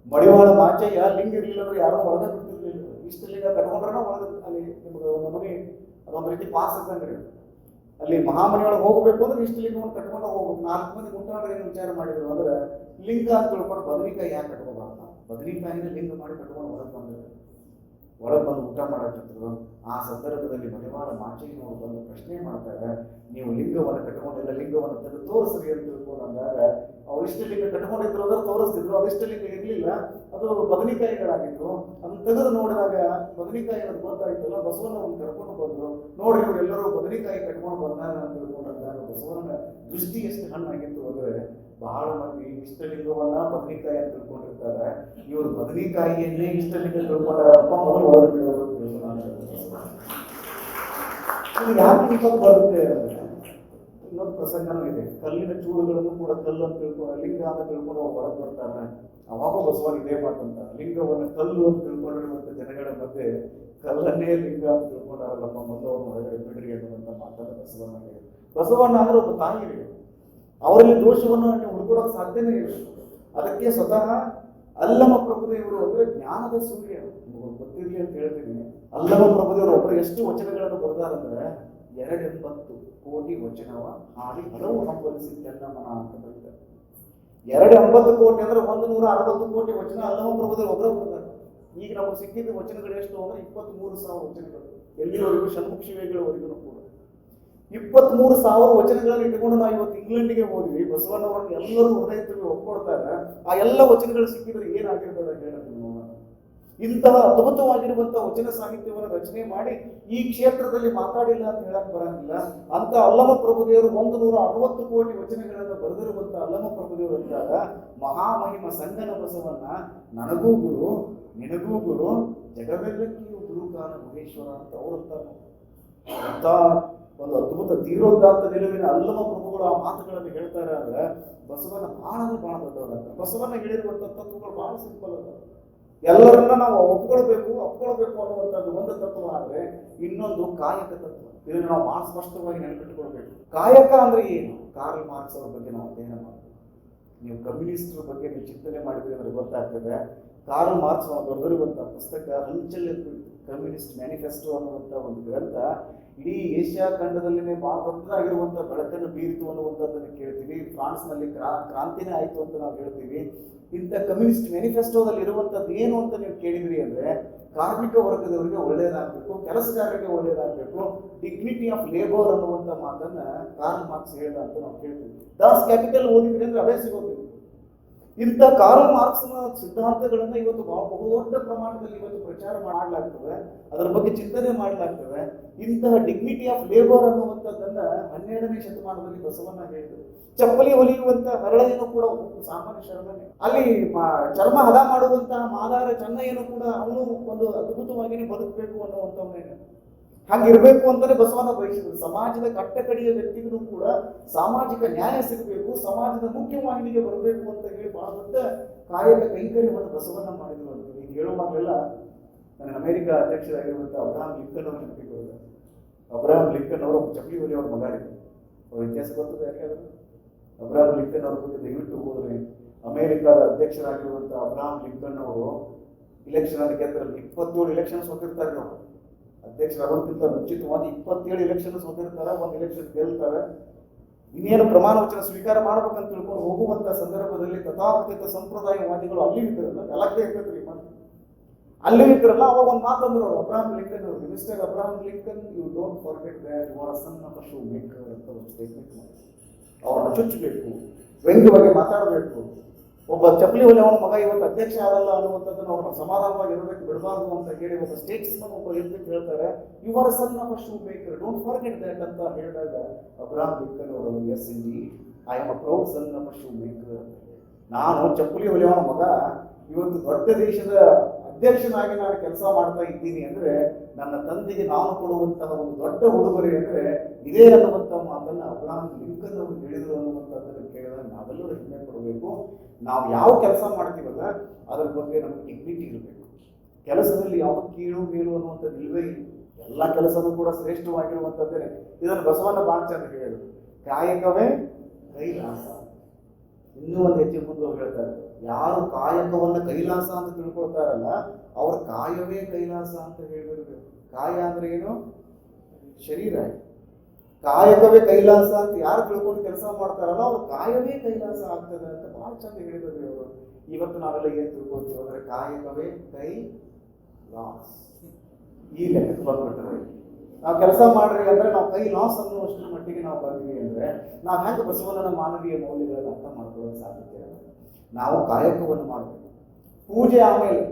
ಮಡಿವಾಳ ಮಾಚಯ್ಯ ಲಿಂಗ ಇರಲಿಲ್ಲ ಅಂದ್ರೆ ಯಾರೋ ಒಳಗೆ ಬಿಡ್ತಿರ್ಲಿಲ್ಲ. ಇಷ್ಟು ಲಿಂಗ ಕಟ್ಕೊಂಡ್ರೆ ಒಳಗೆ ಅಲ್ಲಿ ನಿಮ್ಗೆ ಒಂದು ಮನೆ ಅದೊಂದು ರೀತಿ ಪಾಸ್ ಇದ್ದಂಗ್ರಿ. ಅಲ್ಲಿ ಮಹಾಮನೆಯೊಳಗೆ ಹೋಗ್ಬೇಕು ಅಂದ್ರೆ ಇಷ್ಟು ಲಿಂಗವನ್ನು ಕಟ್ಕೊಂಡು ಹೋಗ್ಬೇಕು. 4 ಮಂದಿ ಮುಟ್ಟಾಡ್ರೆ ಏನು ವಿಚಾರ ಮಾಡಿದ್ರು ಅಂದ್ರೆ ಲಿಂಗ ಅಂತ ತಿಳ್ಕೊಂಡು ಬದನಿಕಾಯಿ ಯಾಕೆ ಕಟ್ಕೋಬಾರ್ದು? ಬದನಿಕಾಯಿನ ಲಿಂಗ ಮಾಡಿ ಕಟ್ಕೊಂಡು ಒಳಗೆ ಬಂದು ಊಟ ಮಾಡಕತ್ತಿದ್ರು. ಆ ಸಂದರ್ಭದಲ್ಲಿ ಮಡಿವಾಳ ಮಾಚಯ್ಯನವರು ಬಂದು ಪ್ರಶ್ನೆ ಮಾಡ್ತಾರೆ, ನೀವು ಲಿಂಗವನ್ನು ಕಟ್ಕೊಂಡಿಲ್ಲ, ಲಿಂಗವನ್ನು ತೆಗೆದು ತೋರಿಸ್ರಿ ಅಂತ ತಿಳ್ಕೊಂಡು ಅಂದಾಗ ಅವ್ರು ಇಷ್ಟ ಲಿಂಗ ಕಟ್ಕೊಂಡಿದ್ರು ಅಂದ್ರೆ ತೋರಿಸ್ತಿದ್ರು. ಅದಿಷ್ಟ ಲಿಂಗ ಇರಲಿಲ್ಲ, ಅದು ಬದನಿಕಾಯಿಗಳಾಗಿತ್ತು. ಅದನ್ನ ತೆಗೆದು ನೋಡಿದಾಗ ಬದನಿಕಾಯಿ ಅನ್ನೋದು ಗೊತ್ತಾಯ್ತಲ್ಲ, ಬಸವಣ್ಣವನ್ನು ಕರ್ಕೊಂಡು ಬಂದ್ರು. ನೋಡಿ ಇವರೆಲ್ಲರೂ ಬದನಿಕಾಯಿ ಕಟ್ಕೊಂಡು ಬಂದಾಗ ಅಂತ ತಿಳ್ಕೊಂಡಂದಾಗ ಬಸವಣ್ಣನ ದೃಷ್ಟಿ ಎಷ್ಟು ಹಣ್ಣಾಗಿತ್ತು ಅಂದ್ರೆ ಬಹಳ ಮಂದಿ ಇಷ್ಟಲಿಂಗವನ್ನ ಬದನಿಕಾಯಿ ಅಂತ ತಿಳ್ಕೊಂಡಿರ್ತಾರೆ. ಇವರು ಬದನಿಕಾಯಿಯನ್ನೇ ಇಷ್ಟಲಿಂಗ ತಿಳ್ಕೊಂಡಾರಪ್ಪ, ಮೊದಲು ಹೊರಗೆ ಬಿಡೋರು. ಯಾಕೆ ಬರುತ್ತೆ ಅಂದ್ರೆ ಇನ್ನೊಂದು ಪ್ರಸಂಗನೂ ಇದೆ. ಕಲ್ಲಿನ ಚೂರುಗಳನ್ನು ಕೂಡ ಕಲ್ಲು ಅಂತ ತಿಳ್ಕೊಂಡು ಲಿಂಗ ಅಂತ ತಿಳ್ಕೊಂಡು ಅವ್ರು ಹೊರಗೆ ಬರ್ತಾರೆ. ಅವಾಗ ಬಸವಣ್ಣ ಇದೇ ಮಾತಂತ, ಲಿಂಗವನ್ನು ಕಲ್ಲು ಅಂತ ತಿಳ್ಕೊಂಡಿರುವಂತ ಜನಗಳ ಮಧ್ಯೆ ಕಲ್ಲನ್ನೇ ಲಿಂಗ ಅಂತ ತಿಳ್ಕೊಂಡಾರಲ್ಲಪ್ಪ, ಮೊದಲು ಅವ್ರು ಹೊರಗಡೆ ಬಿಡ್ರಿ ಅನ್ನುವಂತ ಮಾತನ್ನು ಬಸವಣ್ಣ ಅಂದ್ರೆ ಒಬ್ಬ ತಾಯಿ, ಅವರಲ್ಲಿ ದೋಷವನ್ನು ನೀವು ಹುಡುಕೊಡೋಕೆ ಸಾಧ್ಯನೇ ಇಲ್ಲ. ಅದಕ್ಕೆ ಸ್ವತಃ ಅಲ್ಲಮ ಪ್ರಭುದೇವರು ಅಂದ್ರೆ ಜ್ಞಾನದ ಸೂರ್ಯ, ಗೊತ್ತಿರಲಿ ಅಂತ ಹೇಳ್ತೀನಿ. ಅಲ್ಲಮ ಪ್ರಭುದೇವರು ಒಬ್ಬರು ಎಷ್ಟು ವಚನಗಳನ್ನು ಬರೆದಾರಂದ್ರೆ 280 ಕೋಟಿ ವಚನವ ಹಾಡಿ ಹಲವು ಹಂಬಲಿಸಿದ್ದೆಲ್ಲ ಮನ ಅಂತ ಬರೀತಾರೆ. 280 ಕೋಟಿ ಅಂದ್ರೆ 160 ಕೋಟಿ ವಚನ ಅಲ್ಲಮ ಪ್ರಭುದೇವರು ಒಬ್ಬರೇ ಬರೆದಾರೆ. ಈಗ ನಮಗೆ ಸಿಕ್ಕಿದ ವಚನಗಳು ಎಷ್ಟು ಅಂದ್ರೆ 23,000 ವಚನಗಳು, ಎಲ್ಲಿವರೆಗೂ ಷಣ್ಮುಖ ಶಿವೆಗಳವರೆಗೂ ಕೂಡ 23,000 ವಚನಗಳನ್ನು ಇಟ್ಕೊಂಡು ನಾವು ಇವತ್ತು ಇಂಗ್ಲೆಂಡಿಗೆ ಹೋದ್ವಿ. ಬಸವಣ್ಣವ್ರನ್ನ ಎಲ್ಲರೂ ಹೃದಯದಲ್ಲಿ ಒಪ್ಕೊಳ್ತಾರೆ. ಆ ಎಲ್ಲ ವಚನಗಳು ಸಿಕ್ಕಿದ್ರೆ ಏನಾಗಿರ್ಬೇಡ ಹೇಳೋದು. ಇಂತಹ ಅದ್ಭುತವಾಗಿರುವಂತಹ ವಚನ ಸಾಹಿತ್ಯವನ್ನು ರಚನೆ ಮಾಡಿ ಈ ಕ್ಷೇತ್ರದಲ್ಲಿ ಮಾತಾಡಿಲ್ಲ ಅಂತ ಹೇಳಕ್ ಬರಂಗಿಲ್ಲ. ಅಂತ ಅಲ್ಲಮ ಪ್ರಭುದೇವರು 160 ಕೋಟಿ ವಚನಗಳನ್ನು ಬರೆದಿರುವಂತಹ ಅಲ್ಲಮ ಪ್ರಭುದೇವರು ಅಂದಾಗ ಮಹಾಮಹಿಮ ಸಂಗನ ಬಸವಣ್ಣ ನನಗೂ ಗುರು ನಿನಗೂ ಗುರು ಜಗವೆಲ್ಲಕ್ಕಿಯೂ ಗುರುಕಾನ ಮಹೇಶ್ವರ ಅಂತ ಅವರಂತ ಅಂತ ಒಂದು ಅದ್ಭುತ ತೀರೋದಾತ್ತ ನಿಲುವಿನ ಅಲ್ಲಮ ಪ್ರಭುಗಳು ಆ ಮಾತುಗಳನ್ನು ಹೇಳ್ತಾರೆ. ಅಂದ್ರೆ ಬಸವಣ್ಣ ಬಹಳ ದೊಡ್ಡವರಂತ. ಬಸವಣ್ಣ ಹೇಳಿರುವಂತಹ ತತ್ವಗಳು ಬಹಳ ಸಿಂಪಲ್ ಅದ. ಎಲ್ಲರನ್ನ ನಾವು ಒಪ್ಕೊಳ್ಬೇಕು ಅನ್ನುವಂಥದ್ದು ಒಂದು ತತ್ವ. ಆದ್ರೆ ಇನ್ನೊಂದು ಕಾಯಕ ತತ್ವ. ಇದನ್ನು ನಾವು ಬಹಳ ಸ್ಪಷ್ಟವಾಗಿ ನೆನಪಿಟ್ಟುಕೊಳ್ಬೇಕು. ಕಾಯಕ ಅಂದ್ರೆ ಏನು? ಕಾರ್ಲ್ ಮಾರ್ಕ್ಸ್ ಅವ್ರ ಬಗ್ಗೆ ನಾವು ಅಧ್ಯಯನ ಮಾಡಬೇಕು. ನೀವು ಕಮ್ಯುನಿಸ್ಟರ ಬಗ್ಗೆ ನೀವು ಚಿಂತನೆ ಮಾಡಿದ್ರೆ ಅಂದ್ರೆ ಗೊತ್ತಾಗ್ತದೆ. ಕಾರ್ಲ್ ಮಾರ್ಕ್ಸ್ ಅವರು ಬರೆದಿರುವಂತಹ ಪುಸ್ತಕ ಹಲ್ಚಲ್ ಕಮ್ಯುನಿಸ್ಟ್ ಮ್ಯಾನಿಫೆಸ್ಟೋ ಅನ್ನುವಂಥ ಒಂದು ಗ್ರಂಥ ಇಡೀ ಏಷ್ಯಾ ಖಂಡದಲ್ಲಿನೇ ಬಹಳ ದೊಡ್ಡದಾಗಿರುವಂತಹ ಬೆಳಕನ್ನು ಬೀರಿತು ಅನ್ನುವಂಥದ್ದನ್ನು ಕೇಳ್ತೀವಿ. ಫ್ರಾನ್ಸ್ನಲ್ಲಿ ಕ್ರಾಂತಿನೇ ಆಯಿತು ಅಂತ ನಾವು ಹೇಳ್ತೀವಿ. ಇಂಥ ಕಮ್ಯುನಿಸ್ಟ್ ಮ್ಯಾನಿಫೆಸ್ಟೋದಲ್ಲಿ ಇರುವಂಥದ್ದು ಏನು ಅಂತ ನೀವು ಕೇಳಿದ್ರಿ ಅಂದ್ರೆ ಕಾರ್ಮಿಕ ವರ್ಗದವರಿಗೆ ಒಳ್ಳೆಯದಾಗಬೇಕು, ಕೆಲಸಗಾರರಿಗೆ ಒಳ್ಳೆಯದಾಗಬೇಕು, ಡಿಗ್ನಿಟಿ ಆಫ್ ಲೇಬರ್ ಅನ್ನುವಂಥ ಮಾತನ್ನ ಕಾರ್ಲ್ ಮಾರ್ಕ್ಸ್ ಹೇಳಿದ ಅಂತ ನಾವು ಕೇಳ್ತೀವಿ. ದಾಸ್ ಕ್ಯಾಪಿಟಲ್ ಓದಿದ್ರಿ ಅಂದ್ರೆ ಅದೇ ಸಿಗೋದು. ಇಂಥ ಕಾರ್ಲ್ ಮಾರ್ಕ್ಸ್ನ ಸಿದ್ಧಾಂತಗಳನ್ನ ಇವತ್ತು ಬಹುದೊಡ್ಡ ಪ್ರಮಾಣದಲ್ಲಿ ಇವತ್ತು ಪ್ರಚಾರ ಮಾಡಲಾಗ್ತದೆ, ಅದರ ಬಗ್ಗೆ ಚಿಂತನೆ ಮಾಡಲಾಗ್ತದೆ. ಇಂತಹ ಡಿಗ್ನಿಟಿ ಆಫ್ ಲೇಬರ್ ಅನ್ನುವಂಥದ್ದನ್ನ 12ನೇ ಶತಮಾನದಲ್ಲಿ ಬಸವಣ್ಣ ಹೇಳಿದರು. ಚಪ್ಪಲಿ ಹೊಲಿಯುವಂತ ಹರಳೆಯನ್ನು ಕೂಡ ಸಾಮಾನ್ಯ ಶರಣನೆ, ಅಲ್ಲಿ ಚರ್ಮ ಹದ ಮಾಡುವಂತಹ ಮಾದಾರ ಚೆನ್ನಯ್ಯನು ಕೂಡ ಅವನು ಒಂದು ಅದ್ಭುತವಾಗಿಯೇ ಬದುಕಬೇಕು ಅನ್ನುವಂಥವನ್ನೇ ಹಂಗಿರ್ಬೇಕು ಅಂತಾನೆ ಬಸವಣ್ಣ ಬಯಸಿದ್ರು. ಸಮಾಜದ ಕಟ್ಟಕಡೆಯ ವ್ಯಕ್ತಿಗೂ ಕೂಡ ಸಾಮಾಜಿಕ ನ್ಯಾಯ ಸಿಗಬೇಕು, ಸಮಾಜದ ಮುಖ್ಯವಾಹಿನಿಗೆ ಬರಬೇಕು ಅಂತ ಹೇಳಿ ಬಹಳ ದೊಡ್ಡ ಕಾಯಕ ಕೈಂಕರ್ಯವನ್ನು ಬಸವಣ್ಣ ಮಾಡಿದ್ರು ಅಂತ ಈಗ ಹೇಳುವಾಗಲೆಲ್ಲ ನನ್ನ ಅಮೆರಿಕ ಅಧ್ಯಕ್ಷರಾಗಿರುವಂತಹ ಅಬ್ರಹಾಂ ಲಿಂಕನ್ ಅವರು ನೆನಪಿಕೊಳ್ಳುತ್ತೆ. ಅಬ್ರಹಾಂ ಲಿಂಕನ್ ಅವರು ಚಪ್ಪಲಿ ಹೊಲಿಯವ್ರ ಮಗ ಇದ್ರು. ಅವ್ರ ಇತಿಹಾಸ ಗೊತ್ತದೆ ಯಾಕೆಂದ್ರೆ ಅಬ್ರಹಾಂ ಲಿಂಕನ್ ಅವ್ರ ಬಗ್ಗೆ ದಯವಿಟ್ಟು ಹೋದ್ರೆ ಅಮೆರಿಕದ ಅಧ್ಯಕ್ಷರಾಗಿರುವಂತಹ ಅಬ್ರಹಾಂ ಲಿಂಕನ್ ಅವರು ಇಲೆಕ್ಷನ್ ಅಲ್ಲಿ ಗೆದ್ರಲ್ಲಿ 27 ಎಲೆಕ್ಷನ್ ಸೋತಿರ್ತಾರೆ. ಅವರು ಅಧ್ಯಕ್ಷರಾಗೋದಕ್ಕಿಂತ ಮುಂಚಿತವಾಗಿ 27 ಎಲೆಕ್ಷನ್ ಸೋತಿರ್ತಾರೆ. ಒಂದು ಎಲೆಕ್ಷನ್ ಗೆಲ್ತಾರೆ. ಇನ್ನೇನು ಪ್ರಮಾಣ ವಚನ ಸ್ವೀಕಾರ ಮಾಡ್ಬೇಕಂತ ತಿಳ್ಕೊಂಡು ಹೋಗುವಂತ ಸಂದರ್ಭದಲ್ಲಿ ತಥಾಕಥಿತ ಸಂಪ್ರದಾಯವಾದಿಗಳು ಅಲ್ಲಿ ಇದ್ರಲ್ಲ, ಎಲ್ಲ ಕಡೆ ಇರ್ತೈತ್ರಿ ಅಲ್ಲಿ ಇದ್ರಲ್ಲ, ಅವಾಗ ಒಂದು ಮಾತಂದ್ರು ಅವರು ಅಬ್ರಹಾಂ ಲಿಂಕನ್ ಅವರು, mister Abraham Lincoln, you don't forget that you are son of a shoe maker ಅಂತ ಒಂದು ಸ್ಟೇಟ್ಮೆಂಟ್ ಮಾಡಿ ಅವ್ರನ್ನ ಚುಚ್ಚಬೇಕು, ವ್ಯಂಗ್ಯವಾಗಿ ಮಾತಾಡಬೇಕು. ಒಬ್ಬ ಚಪ್ಪಲಿ ಹೊಲಿಯವನ ಮಗ ಇವತ್ತು ಅಧ್ಯಕ್ಷ ಆಗಲ್ಲ ಅನ್ನುವಂಥದ್ದನ್ನು ಅವ್ರನ್ನ ಸಮಾಧಾನವಾಗಿ ಇರೋದಕ್ಕೆ ಬಿಡಬಾರ್ದು ಅಂತ ಹೇಳಿ ಒಬ್ಬ ಸ್ಟೇಟ್ಸ್ಮನ್ ಒಬ್ಬ ಎದ್ದು ಹೇಳ್ತಾರೆ, you are son of a shoe maker, don't forget that ಅಂತ ಹೇಳಿದಾಗ ಅಬ್ರಹಾಂ ಲಿಂಕನ್ ಅವರು yes indeed I am a proud son of a shoe maker ಅಂತ. ನಾನು ಚಪ್ಪಲಿ ಹೊಲಿಯವನ ಮಗ ಇವತ್ತು ದೊಡ್ಡ ದೇಶದ ಅಧ್ಯಕ್ಷನಾಗಿ ನಾನು ಕೆಲಸ ಮಾಡ್ತಾ ಇದ್ದೀನಿ ಅಂದ್ರೆ ನನ್ನ ತಂದೆಗೆ ನಾನು ಕೊಡುವಂತಹ ಒಂದು ದೊಡ್ಡ ಉಡುಗೊರೆ ಅಂದ್ರೆ ಇದೇ ಅನ್ನುವಂತಹ ಮಾತನ್ನ ಅಬ್ರಹಾಂ ಲಿಂಕನ್ ಅವರು ಹೇಳಿದ್ರು ಅನ್ನುವಂಥದ್ದನ್ನು ಕೇಳಿದಾಗ ನಾವೆಲ್ಲರೂ ಹೆಮ್ಮೆ ಪಡಬೇಕು. ನಾವು ಯಾವ ಕೆಲಸ ಮಾಡ್ತೀವಲ್ಲ ಅದರ ಬಗ್ಗೆ ನಮಗೆ ಡಿಗ್ನಿಟಿ ಇರಬೇಕು. ಕೆಲಸದಲ್ಲಿ ಯಾವ ಕೀಳು ಮೇಲು ಅನ್ನುವಂಥದ್ದು ಇಲ್ವೇ ಇಲ್ಲ. ಎಲ್ಲ ಕೆಲಸನೂ ಕೂಡ ಶ್ರೇಷ್ಠವಾಗಿರುವಂಥದ್ದೇ. ಇದನ್ನು ಬಸವಣ್ಣ ಬಹಳ ಚಂದ ಹೇಳಿದ್ರು, ಕಾಯಕವೇ ಕೈಲಾಸ. ಇನ್ನೂ ಒಂದು ಹೆಜ್ಜೆ ಮುಂದೆ ಹೇಳ್ತಾರೆ, ಯಾರು ಕಾಯಕವನ್ನ ಕೈಲಾಸ ಅಂತ ತಿಳ್ಕೊಳ್ತಾರಲ್ಲ ಅವ್ರ ಕಾಯವೇ ಕೈಲಾಸ ಅಂತ ಹೇಳಿದ್ರು. ಕಾಯ ಅಂದ್ರೆ ಏನು? ಶರೀರ. ಕಾಯಕವೇ ಕೈಲಾಸ ಅಂತ ಯಾರು ತಿಳ್ಕೊಂಡು ಕೆಲಸ ಮಾಡ್ತಾರಲ್ಲ ಅವ್ರ ಕಾಯವೇ ಕೈಲಾಸ ಆಗ್ತದೆ ಅಂತ ಬಹಳ ಚಂದ ಹೇಳಿದ್ರು ಅವರು. ಇವತ್ತು ನಾವೆಲ್ಲ ಏನ್ ತಿಳ್ಕೊಳ್ತೀವಿ ಅಂದ್ರೆ ಕಾಯಕವೇ ಲಾಸ್ ಈ ಲೆಕ್ಕಕ್ಕೆ ಬಂದ್ಬಿಟ್ರೆ ನಾವು ಕೆಲಸ ಮಾಡ್ರಿ ಅಂದ್ರೆ ನಾವು ಕೈ ಲಾಸ್ ಅನ್ನುವಷ್ಟರ ಮಟ್ಟಿಗೆ ನಾವು ಬಂದ್ವಿ ಅಂದ್ರೆ ನಾವು ಹೆಂಗೆ ಬಸವಣ್ಣನ ಮಾನವೀಯ ಮೌಲ್ಯಗಳನ್ನು ಅರ್ಥ ಮಾಡ್ಕೊಳ್ಳೋಕೆ ಸಾಧ್ಯತೆ ಇಲ್ಲ. ನಾವು ಕಾಯಕವನ್ನು ಮಾಡಬೇಕು. ಪೂಜೆ ಆಮೇಲೆ,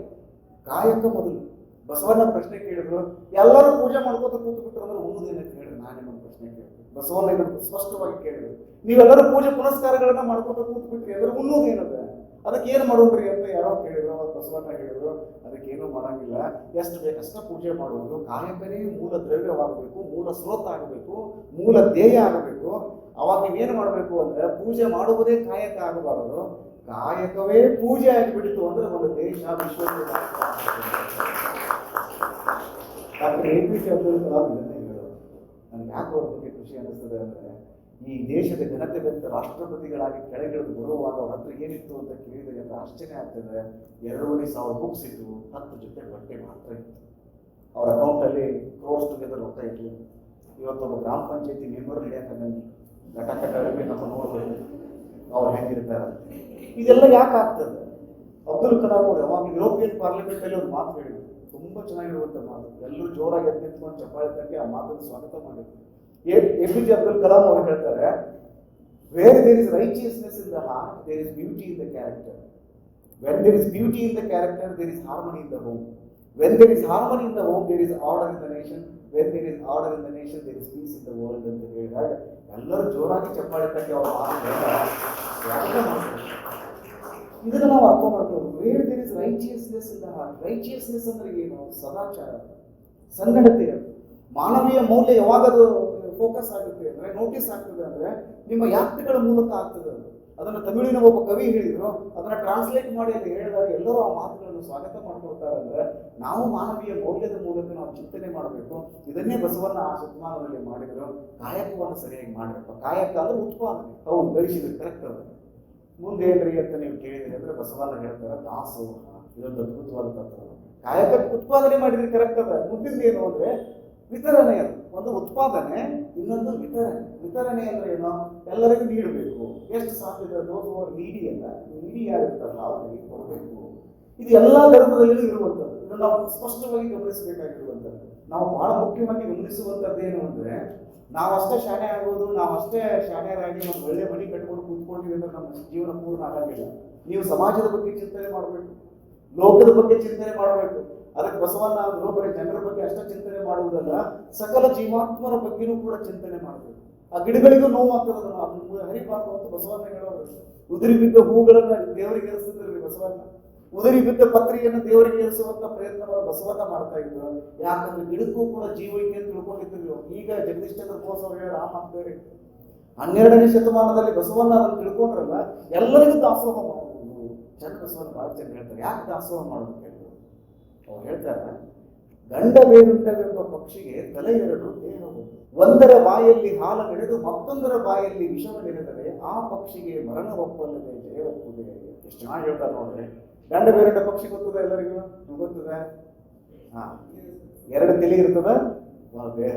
ಕಾಯಕ ಮೊದಲು. ಬಸವಣ್ಣ ಪ್ರಶ್ನೆ ಕೇಳಿದ್ರು, ಎಲ್ಲರೂ ಪೂಜೆ ಮಾಡ್ಕೋತ ಕೂತು ಬಿಟ್ರು ಅಂದ್ರೆ ಉಣ್ಣುದೇನಂತ ಹೇಳಿದ್ರು. ನಾನೇ ಒಂದು ಪ್ರಶ್ನೆ ಕೇಳಿದ್ರು, ಬಸವಣ್ಣ ಇದನ್ನು ಸ್ಪಷ್ಟವಾಗಿ ಕೇಳಿದ್ರು, ನೀವೆಲ್ಲರೂ ಪೂಜೆ ಪುನಸ್ಕಾರಗಳನ್ನ ಮಾಡ್ಕೋತ ಕೂತು ಬಿಟ್ರಿ ಅಂದ್ರೆ ಉಣ್ಣುದೇನದ, ಅದಕ್ಕೆ ಏನು ಮಾಡೋಣ್ರಿ ಅಂತ ಯಾರೋ ಕೇಳಿದ್ರು. ಅವಾಗ ಬಸವಣ್ಣ ಹೇಳಿದ್ರು, ಅದಕ್ಕೇನು ಮಾಡಂಗಿಲ್ಲ, ಎಷ್ಟು ಬೇಕಷ್ಟ ಪೂಜೆ ಮಾಡುವುದು. ಕಾಯಕನೇ ಮೂಲ ದ್ರವ್ಯವಾಗಬೇಕು, ಮೂಲ ಸ್ರೋತ ಆಗಬೇಕು, ಮೂಲ ಧ್ಯೇಯ ಆಗಬೇಕು. ಅವಾಗ ನೀವೇನು ಮಾಡಬೇಕು ಅಂದ್ರೆ ಪೂಜೆ ಮಾಡುವುದೇ ಕಾಯಕ ಆಗಬಾರದು, ಕಾಯಕವೇ ಪೂಜೆ ಆಗಿಬಿಡ್ತು ಅಂದ್ರೆ ಒಂದು ದೇಶ ವಿಶ್ವಕ್ಕೆ. ಡಾಕ್ಟರ್ APJ ಅಬ್ದುಲ್ ಕಲಾಂ ಇದನ್ನೇ ಹೇಳೋದು. ನನಗೆ ಯಾಕೆ ಅವ್ರ ಬಗ್ಗೆ ಖುಷಿ ಅನ್ನಿಸ್ತದೆ ಅಂದ್ರೆ ಈ ದೇಶದ ಘನತೆ ಬೆತ್ತ ರಾಷ್ಟ್ರಪತಿಗಳಾಗಿ ಕೆಳಗಿಳಿದು ಬರುವಾಗ ಅವ್ರ ಹತ್ರ ಏನಿತ್ತು ಅಂತ ಕೇಳಿದರೆ ಅಂತ ಆಶ್ಚರ್ಯ ಆಗ್ತದೆ. 2,500 ಬುಕ್ಸ್ ಇತ್ತು, 10 ಜೊತೆ ಬಟ್ಟೆ ಮಾತ್ರ ಇತ್ತು. ಅವ್ರ ಅಕೌಂಟಲ್ಲಿ ಕ್ರೋಸ್ ಟುಗೆದರ್ ರೊಕ್ಕ ಇತ್ತು. ಇವತ್ತೊಬ್ಬ ಗ್ರಾಮ ಪಂಚಾಯತಿ ಮೆಂಬರ್ ನಡೆಯೋಕ್ಕಾಗಂಗಿಲ್ಲ, ಘಟಕ ನಮ್ಮ ನೋಡ್ಬೇಕು ಅವ್ರು ಹೆಂಗಿರ್ತಾರೆ. ಇದೆಲ್ಲ ಯಾಕೆ ಆಗ್ತದೆ? ಅಬ್ದುಲ್ ಕಲಾಂ ಅವರು ಯಾವಾಗ ಯುರೋಪಿಯನ್ ಪಾರ್ಲಿಮೆಂಟ್ ಅಲ್ಲಿ ಒಂದು ಮಾತು ಹೇಳಿದ್ರು, ತುಂಬಾ ಚೆನ್ನಾಗಿರುವಂತ ಮಾತು, ಎಲ್ಲರೂ ಜೋರಾಗಿ ಎದ್ದು ನಿಂತ್ಕೊಂಡು ಚಪ್ಪಾಳೆ ತಟ್ಟಿ ಆ ಮಾತನ್ನು ಸ್ವಾಗತ ಮಾಡಿದ್ರು. APJ ಅಬ್ದುಲ್ ಕಲಾಂ ಅವರು ಹೇಳ್ತಾರೆ, where there is righteousness in the heart there is beauty in the character, when there is beauty in the character there is harmony in the home, when there is harmony in the home there is order in the nation, when there is order in the nation there is peace in the world ಅಂತ ಹೇಳಿದಾಗ ಎಲ್ಲರೂ ಜೋರಾಗಿ ಚಪ್ಪಾಳೆ ತಟ್ಟಿ ಅವ್ರ ಇದನ್ನ ನಾವು ಅರ್ಥ ಮಾಡ್ಕೊಳ್ಳೋದು. Where there is righteousness in the heart, righteousness ಅಂದ್ರೆ ಏನು? ಸದಾಚಾರ, ಸನ್ನಡತೆ, ಮಾನವೀಯ ಮೌಲ್ಯ ಯಾವಾಗ ಅದು ಫೋಕಸ್ ಆಗುತ್ತೆ ಅಂದ್ರೆ, ನೋಟಿಸ್ ಆಗ್ತದೆ ಅಂದ್ರೆ ನಿಮ್ಮ ಯಾತ್ರೆಗಳ ಮೂಲಕ ಆಗ್ತದೆ. ಅದನ್ನು ತಮಿಳಿನ ಒಬ್ಬ ಕವಿ ಹೇಳಿದ್ರು, ಅದನ್ನ ಟ್ರಾನ್ಸ್ಲೇಟ್ ಮಾಡಿ ಅಲ್ಲಿ ಹೇಳಿದಾಗ ಎಲ್ಲರೂ ಆ ಮಾತುಗಳನ್ನು ಸ್ವಾಗತ ಮಾಡ್ಕೊಳ್ತಾರೆ. ಅಂದ್ರೆ ನಾವು ಮಾನವೀಯ ಮೌಲ್ಯದ ಮೂಲಕ ನಾವು ಚಿಂತನೆ ಮಾಡಬೇಕು. ಇದನ್ನೇ ಬಸವಣ್ಣ ಆ ಶತಮಾನದಲ್ಲಿ ಮಾಡಿದ್ರು. ಕಾಯಕವನ್ನು ಸರಿಯಾಗಿ ಮಾಡಬೇಕು. ಕಾಯಕ ಅಂದ್ರೆ ಉತ್ಪಾದನೆ, ಹೌದು ಗಳಿಸಿದ್ರೆ ಕರೆಕ್ಟ್. ಅದು ಮುಂದೆ ಏನ್ರಿ ಅಂತ ನೀವು ಕೇಳಿದ್ರಿ ಅಂದ್ರೆ ಬಸವಣ್ಣ ಹೇಳ್ತಾರೆ ದಾಸೋಹ, ಇದೊಂದು ಅದ್ಭುತವಾದ ತತ್ವ. ಕಾಯಕಕ್ಕೆ ಉತ್ಪಾದನೆ ಮಾಡಿದ್ರೆ ಕರೆಕ್ಟ್ ಅದ. ಮುಂದಿನ ಏನು ಅಂದ್ರೆ ವಿತರಣೆ. ಅದು ಒಂದು ಉತ್ಪಾದನೆ, ಇನ್ನೊಂದು ವಿತರಣೆ. ವಿತರಣೆ ಅಂದ್ರೆ ಏನು? ಎಲ್ಲರಿಗೂ ನೀಡಬೇಕು, ಎಷ್ಟು ಸಾಧ್ಯ ನೀಡಿ ಅಲ್ಲ, ನೀಡಿ ಯಾರಿರ್ತಾರಲ್ಲ ಅವರಿಗೆ ಕೊಡಬೇಕು. ಇದು ಎಲ್ಲಾ ಧರ್ಮದಲ್ಲಿಯೂ ಇರುವಂಥದ್ದು. ಇದನ್ನು ನಾವು ಸ್ಪಷ್ಟವಾಗಿ ಗಮನಿಸಬೇಕಾಗಿರುವಂಥದ್ದು. ನಾವು ಬಹಳ ಮುಖ್ಯವಾಗಿ ಗಮನಿಸುವಂಥದ್ದು ಏನು ಅಂದ್ರೆ, ನಾವಷ್ಟೇ ಶಾಣೆ ಆಗೋದು, ನಾವಷ್ಟೇ ಶಾಣೆಯರಾಗಿ ಒಂದು ಒಳ್ಳೆ ಮನೆ ಕಟ್ಕೊಂಡು ಕೂತ್ಕೊಂಡಿವಿ ಅಂದ್ರೆ ನಮ್ಮ ಜೀವನ ಪೂರ್ಣ ಆಗಂಗಿಲ್ಲ. ನೀವು ಸಮಾಜದ ಬಗ್ಗೆ ಚಿಂತನೆ ಮಾಡಬೇಕು, ಲೋಕದ ಬಗ್ಗೆ ಚಿಂತನೆ ಮಾಡಬೇಕು. ಅದಕ್ಕೆ ಬಸವಣ್ಣ ಅಂದ್ರು ಬರೀ ಜನರ ಬಗ್ಗೆ ಅಷ್ಟೇ ಚಿಂತನೆ ಮಾಡುವುದಲ್ಲ, ಸಕಲ ಜೀವಾತ್ಮರ ಬಗ್ಗೆನೂ ಕೂಡ ಚಿಂತನೆ ಮಾಡಬೇಕು. ಆ ಗಿಡಗಳಿಗೂ ನೋವು ಆಗ್ತದೆ, ಅದನ್ನು ಹರಿಬಾರ್ದು ಅಂತ ಬಸವಣ್ಣ ಹೇಳೋರು. ಉದುರಿ ಬಿದ್ದ ಹೂಗಳನ್ನ ದೇವರಿಗೆ ಏರಿಸ್ತಿದ್ರಿ ಬಸವಣ್ಣ, ಉದುರಿ ಬಿದ್ದ ಪತ್ರಿಯನ್ನು ದೇವರಿಗೆ ಏರಿಸುವಂತ ಪ್ರಯತ್ನವನ್ನು ಬಸವಣ್ಣ ಮಾಡ್ತಾ ಇದ್ರು. ಯಾಕಂದ್ರೆ ಗಿಡಕ್ಕೂ ಕೂಡ ಜೀವ ಇದೆ ಅಂತ ತಿಳ್ಕೊಂಡಿದ್ರು. ಈಗ ಜಗದೀಶ್ ಚಂದ್ರ ಬೋಸ್ ಅವರು ಹೇಳಿ ರಾಮ ಆಗ್ತಾರೆ, 12ನೇ ಶತಮಾನದಲ್ಲಿ ಬಸವಣ್ಣ ಅದನ್ನು ತಿಳ್ಕೊಂಡ್ರಲ್ಲ, ಎಲ್ಲರಿಗೂ ದಾಸೋಹ ಮಾಡುವುದು. ಚಂದ್ರ ಬಸವಣ್ಣ ಬಹಳ ಚೆಂದ ಹೇಳ್ತಾರೆ, ಯಾಕೆ ದಾಸೋಹ ಮಾಡೋದು ಕೇಳಿದ್ರು. ಅವ್ರು ಹೇಳ್ತಾರೆ, ಗಂಡ ಬೇರುಂಟವೆಂಬ ಪಕ್ಷಿಗೆ ತಲೆ ಎರಡು, ದೇಹ ಒಂದರ ಬಾಯಲ್ಲಿ ಹಾಲು ನಡೆದು ಮತ್ತೊಂದರ ಬಾಯಲ್ಲಿ ವಿಷವ ನೆನೆದರೆ ಆ ಪಕ್ಷಿಗೆ ಮರಣ ಒಪ್ಪಲ್ಲದೆ ಜಯ ಒಪ್ಪುದೆ. ಎಷ್ಟು ಚೆನ್ನಾಗಿ ಹೇಳ್ತಾರೆ ನೋಡ್ರಿ. ಗಂಡ ಬೇರುಂಟ ಪಕ್ಷಿ ಗೊತ್ತದ ಎಲ್ಲರಿಗೂ? ಗೊತ್ತದ? ಹಾ, ಎರಡು ತಲೆ ಇರ್ತದ, ಒಂದು ದೇಹ.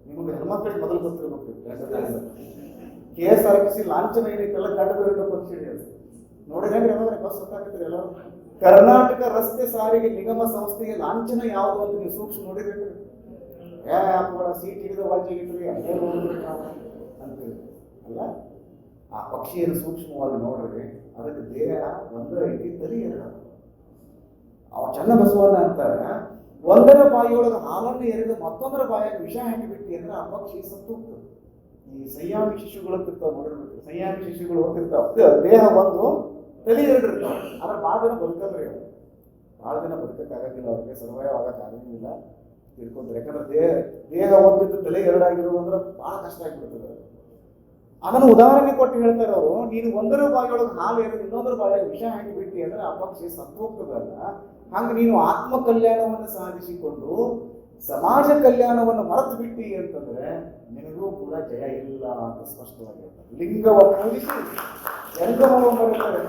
ನಿಮಗೆ ಹೆಣ್ಮಕ್ಳಿಗೆ ಮೊದಲು ಗೊತ್ತಿರ್ಬೇಕು. KSRTC ಲಾಂಛನ ಏನೈತಲ್ಲ, ಗಂಡ ಬೇರುಂಟ ಪಕ್ಷಿ ನೋಡಿದ್ರೆ ಬಸ್ ಗೊತ್ತಾಗ್ತದೆ ಎಲ್ಲ. ಕರ್ನಾಟಕ ರಸ್ತೆ ಸಾರಿಗೆ ನಿಗಮ ಸಂಸ್ಥೆಗೆ ಲಾಂಛನ ಯಾವುದು ಅಂತ ನೀವು ಸೂಕ್ಷ್ಮ ನೋಡಿರ್ಬೇಕು. ಸೀಟ್ ಹಿಡಿದ ವಾಜಿಗಿಟ್ರಿ ಅದೇ ನೋಡ್ಬೇಕು ನಾವು ಅಂತೇಳಿ ಅಲ್ಲ. ಆ ಪಕ್ಷಿಯನ್ನು ಸೂಕ್ಷ್ಮವಾಗಿ ನೋಡ್ರಿ, ಅದಕ್ಕೆ ದೇಹ ಒಂದು ಐತಿ, ತಲೆ ಎರಡು. ಅವ ಚನ್ನ ಬಸವಣ್ಣ ಅಂತಾರೆ, ಒಂದರ ಬಾಯಿಯೊಳಗೆ ಹಾಲನ್ನು ಎರೆದು ಮತ್ತೊಂದರ ಬಾಯಿಗೆ ವಿಷ ಹಾಕಿಬಿಟ್ಟಿ ಅಂದ್ರೆ ಆ ಪಕ್ಷಿ ಸತ್ತು ಹೋಗ್ತದೆ. ಈ ಸಂಯಾಮಿ ಶಿಶುಗಳು ಅಂತಿರ್ತಾವ ನೋಡಿರ್ಬೇಕು. ಸಂಯಾಮಿ ಶಿಶುಗಳು ಹೋಗ್ತಿರ್ತಾವ, ದೇಹ ಒಂದು, ತಲೆ ಎರಡು ಇರ್ತಾವ. ಆದ್ರೆ ಭಾಳ ದಿನ ಬದುಕಲ್ರಿ ಅವ್ರು, ಭಾಳ ದಿನ ಬದುಕಕ್ಕಾಗಂಗಿಲ್ಲ, ಅವ್ರಿಗೆ ಸರ್ವೈವ್ ಆಗಕ್ಕಾಗಂಗಿಲ್ಲ, ತಿಳ್ಕೊಂತಾರೆ. ಯಾಕಂದ್ರೆ ದೇಹ ಒಂದಿದ್ದು ತಲೆ ಎರಡಾಗಿರೋದು ಅಂದ್ರೆ ಬಹಳ ಕಷ್ಟ ಆಗಿಬಿಡ್ತದೆ. ಅದನ್ನು ಉದಾಹರಣೆ ಕೊಟ್ಟು ಹೇಳ್ತಾರೆ ಅವರು, ನೀನು ಒಂದರ ಬಾಯಿಯೊಳಗೆ ಹಾಲು ಎರೆದು ಇನ್ನೊಂದರ ಬಾಯಿಗೆ ವಿಷ ಹಾಕಿಬಿಟ್ಟಿ ಅಂದ್ರೆ ಆ ಪಕ್ಷಿ ಸತ್ತು ಹೋಗ್ತದಲ್ಲ. ಹಂಗೆ ನೀನು ಆತ್ಮ ಕಲ್ಯಾಣವನ್ನು ಸಾಧಿಸಿಕೊಂಡು ಸಮಾಜ ಕಲ್ಯಾಣವನ್ನು ಮರೆತು ಬಿಟ್ಟಿ ಅಂತಂದ್ರೆ ನಿನಗೂ ಕೂಡ ಜಯ ಇಲ್ಲ ಅಂತ ಸ್ಪಷ್ಟವಾಗಿ ಹೇಳ್ತಾರೆ. ಲಿಂಗವನ್ನು ಪೂಜಿಸಿ ಜಂಗಮವನ್ನು ಬರುತ್ತಾರೆ.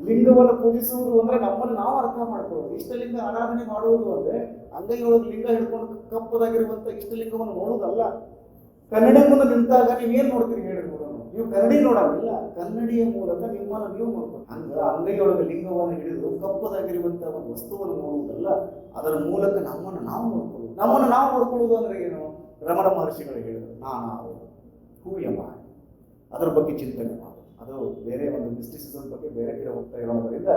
ಲಿಂಗವನ್ನು ಪೂಜಿಸುವುದು ಅಂದ್ರೆ ನಮ್ಮನ್ನು ನಾವು ಅರ್ಥ ಮಾಡ್ಕೊಳ್ಳೋದು. ಇಷ್ಟಲಿಂಗ ಆರಾಧನೆ ಮಾಡುವುದು ಅಂದ್ರೆ ಅಂಗೈಯೊಳಗೆ ಲಿಂಗ ಹಿಡ್ಕೊಂಡು ಕಪ್ಪದಾಗಿರುವಂತ ಇಷ್ಟಲಿಂಗವನ್ನು ನೋಡುವುದಲ್ಲ. ಕನ್ನಡಿ ಮುಂದೆ ನಿಂತಾಗ ನೀವೇನ್ ನೋಡ್ತೀರಿ ಹೇಳಿ ನೋಡೋಣ. ನೀವು ಕನ್ನಡಿ ನೋಡೋದಿಲ್ಲ, ಕನ್ನಡಿಯ ಮೂಲಕ ನಿಮ್ಮನ್ನು ನೀವು ನೋಡ್ಬೋದು. ಹಂಗ ಅಂಗೈಯೊಳಗೆ ಲಿಂಗವನ್ನು ಹಿಡಿದು ಕಪ್ಪದಾಗಿರುವಂತಹ ಒಂದು ವಸ್ತುವನ್ನು ನೋಡುವುದಲ್ಲ, ಅದರ ಮೂಲಕ ನಮ್ಮನ್ನು ನಾವು ನೋಡ್ಕೊಳ್ಳೋದು. ನಮ್ಮನ್ನು ನಾವು ನೋಡ್ಕೊಳ್ಳೋದು ಅಂದ್ರೆ ಏನು? ರಮಣ ಮಹರ್ಷಿಗಳು ಹೇಳಿದರು, ನಾನು ಹೂಯಮ, ಅದರ ಬಗ್ಗೆ ಚಿಂತನೆ ಮಾಡು. ಅದು ಬೇರೆ ಒಂದು ಮಿಸ್ಟಿಸಿಸಮ್ ಬಗ್ಗೆ ಬೇರೆ ಕಡೆ ಹೋಗ್ತಾ ಇರೋದ್ರಿಂದ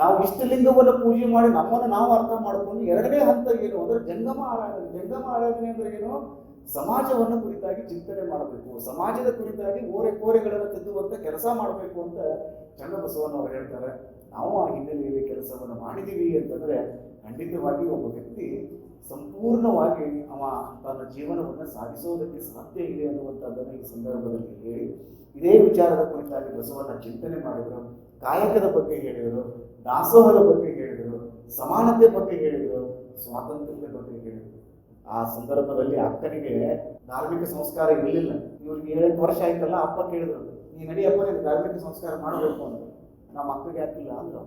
ನಾವು ಇಷ್ಟಲಿಂಗವನ್ನು ಪೂಜೆ ಮಾಡಿ ನಮ್ಮನ್ನು ನಾವು ಅರ್ಥ ಮಾಡಿಕೊಂಡು ಎರಡನೇ ಹಂತ ಏನು ಅಂದ್ರೆ ಜಂಗಮ ಆರಾಧನೆ. ಜಂಗಮ ಆರಾಧನೆ ಅಂದ್ರೆ ಏನು? ಸಮಾಜವನ್ನು ಕುರಿತಾಗಿ ಚಿಂತನೆ ಮಾಡಬೇಕು, ಸಮಾಜದ ಕುರಿತಾಗಿ ಕೋರೆಗಳನ್ನು ತಿದ್ದುವಂತ ಕೆಲಸ ಮಾಡಬೇಕು ಅಂತ ಚನ್ನಬಸವಣ್ಣವರು ಹೇಳ್ತಾರೆ. ನಾವು ಆ ಹಿನ್ನೆಲೆಯಲ್ಲಿ ಕೆಲಸವನ್ನು ಮಾಡಿದೀವಿ ಅಂತಂದ್ರೆ ಖಂಡಿತವಾಗಿ ಒಬ್ಬ ವ್ಯಕ್ತಿ ಸಂಪೂರ್ಣವಾಗಿ ಅವ ತನ್ನ ಜೀವನವನ್ನು ಸಾಗಿಸೋದಕ್ಕೆ ಸಾಧ್ಯ ಇದೆ ಅನ್ನುವಂಥದ್ದನ್ನು ಈ ಸಂದರ್ಭದಲ್ಲಿ ಹೇಳಿ, ಇದೇ ವಿಚಾರದ ಕುರಿತಾಗಿ ಬಸವಣ್ಣ ಚಿಂತನೆ ಮಾಡಿದರು. ಕಾಯಕದ ಬಗ್ಗೆ ಹೇಳಿದರು, ದಾಸೋಹದ ಬಗ್ಗೆ ಹೇಳಿದರು, ಸಮಾನತೆ ಬಗ್ಗೆ ಹೇಳಿದರು, ಸ್ವಾತಂತ್ರ್ಯದ ಬಗ್ಗೆ ಹೇಳಿದರು. ಆ ಸಂದರ್ಭದಲ್ಲಿ ಅಕ್ಕನಿಗೆ ಧಾರ್ಮಿಕ ಸಂಸ್ಕಾರ ಇರಲಿಲ್ಲ. ಇವ್ರಿಗೆ 7 ವರ್ಷ ಆಯ್ತಲ್ಲ, ಅಪ್ಪ ಕೇಳಿದ್ರು, ನೀ ನಡಿಯಪ್ಪ ನಿಮ್ಗೆ ಧಾರ್ಮಿಕ ಸಂಸ್ಕಾರ ಮಾಡಬೇಕು ಅಂತ. ನಮ್ಮ ಅಕ್ಕಗೆ ಹಾಕಿಲ್ಲ ಅಂದ್ರು.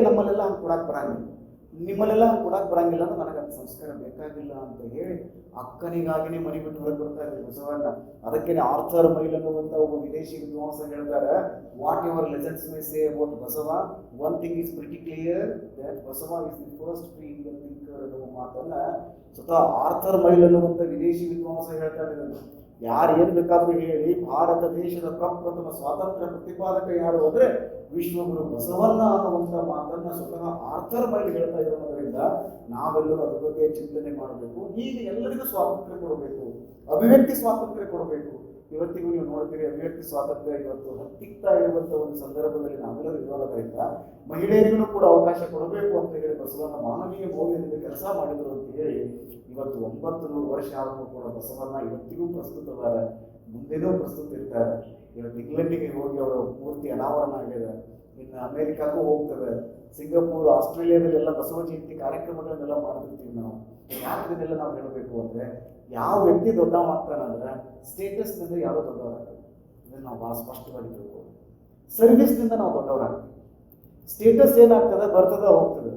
ನಮ್ಮಲ್ಲೆಲ್ಲ ಹಂಗೆ ಕೊಡಕ್ಕೆ ಬರಂಗಿಲ್ಲ. ನಿಮ್ಮಲ್ಲೆಲ್ಲ ಕೊಡಕ್ಕೆ ಬರಂಗಿಲ್ಲ ಅಂದ್ರೆ ನನಗೆ ಅದು ಸಂಸ್ಕಾರ ಬೇಕಾಗಿಲ್ಲ ಅಂತ ಹೇಳಿ ಅಕ್ಕನಿಗಾಗಿನೇ ಮನೆ ಬಿಟ್ಟು ಹೊರಗೆ ಬರ್ತಾ ಇದ್ರು ಬಸವಣ್ಣ. ಅದಕ್ಕೇನೆ ಆರ್ಥರ್ ಮೈಲ್ ಅನ್ನುವಂತ ಒಬ್ಬ ವಿದೇಶಿ ವಿದ್ವಾಂಸ ಹೇಳ್ತಾರೆ, what your legends May say about Basava, one thing is pretty clear that Basava is the first free Indian thinker ಅನ್ನುವ ಮಾತನ್ನ ಸ್ವತಃ ಆರ್ಥರ್ ಮೈಲ್ ಅನ್ನುವಂತ ವಿದೇಶಿ ವಿದ್ವಾಂಸ ಹೇಳ್ತಾ ಇದ್ದಾರೆ. ಯಾರು ಏನ್ ಬೇಕಾದ್ರೂ ಹೇಳಿ, ಭಾರತ ದೇಶದ ಪ್ರಪ್ರಥಮ ಸ್ವಾತಂತ್ರ್ಯ ಪ್ರತಿಪಾದಕ ಯಾರು ಅಂದ್ರೆ ವಿಶ್ವಗುರು ಬಸವಣ್ಣ ಅನ್ನುವಂತ ಮಾತನ್ನ ಸ್ವತಃ ಆರ್ಥರ್ ಮೈಲ್ ಹೇಳ್ತಾ ಇರೋದ್ರಿಂದ ನಾವೆಲ್ಲರೂ ಅದ್ರ ಬಗ್ಗೆ ಚಿಂತನೆ ಮಾಡಬೇಕು. ಈಗ ಎಲ್ಲರಿಗೂ ಸ್ವಾತಂತ್ರ್ಯ ಕೊಡಬೇಕು, ಅಭಿವ್ಯಕ್ತಿ ಸ್ವಾತಂತ್ರ್ಯ ಕೊಡಬೇಕು. ಇವತ್ತಿಗೂ ನೀವು ನೋಡ್ತೀರಿ, ಅಭಿವ್ಯಕ್ತಿ ಸ್ವಾತಂತ್ರ್ಯ ಇವತ್ತು ಹತ್ತಿಕ್ತಾ ಇರುವಂತ ಒಂದು ಸಂದರ್ಭದಲ್ಲಿ ನಾವೆಲ್ಲರೂ ಇರೋದ್ರಿಂದ ಮಹಿಳೆಯರಿಗೂ ಕೂಡ ಅವಕಾಶ ಕೊಡಬೇಕು ಅಂತ ಹೇಳಿ ಬಸವಣ್ಣ ಮಾನವೀಯ ಮೌಲ್ಯದಿಂದ ಕೆಲಸ ಮಾಡಿದ್ರು ಅಂತ ಹೇಳಿ ಇವತ್ತು 900 ವರ್ಷ ಆದರೂ ಕೂಡ ಬಸವಣ್ಣ ಇವತ್ತಿಗೂ ಪ್ರಸ್ತುತವಾದ, ಮುಂದೆನೂ ಪ್ರಸ್ತುತ ಇರ್ತಾರೆ. ಇವತ್ತು ಇಂಗ್ಲೆಂಡಿಗೆ ಹೋಗಿ ಅವರ ಮೂರ್ತಿ ಅನಾವರಣ ಆಗಿದೆ, ಇನ್ನು ಅಮೆರಿಕಾಗೂ ಹೋಗ್ತದೆ, ಸಿಂಗಾಪುರ್, ಆಸ್ಟ್ರೇಲಿಯಾದಲ್ಲೆಲ್ಲ ಬಸವ ಜಯಂತಿ ಕಾರ್ಯಕ್ರಮಗಳನ್ನೆಲ್ಲ ಮಾಡ್ತಿರ್ತೀವಿ ನಾವು. ಯಾಕೆ ಇದನ್ನೆಲ್ಲ ನಾವು ಹೇಳಬೇಕು ಅಂದ್ರೆ, ಯಾವ ವ್ಯಕ್ತಿ ದೊಡ್ಡವಾಗ್ತಾನಂದ್ರೆ ಸ್ಟೇಟಸ್ನಿಂದ ಯಾರೋ ದೊಡ್ಡವರಾಗಲ್ಲ. ಇದನ್ನು ನಾವು ಬಹಳ ಸ್ಪಷ್ಟವಾಗಿ ತಿಳ್ಕೊಂಡು, ಸರ್ವಿಸ್ನಿಂದ ನಾವು ದೊಡ್ಡವರಾಗ್ತೀವಿ. ಸ್ಟೇಟಸ್ ಏನಾಗ್ತದೆ, ಬರ್ತದ ಹೋಗ್ತದೆ.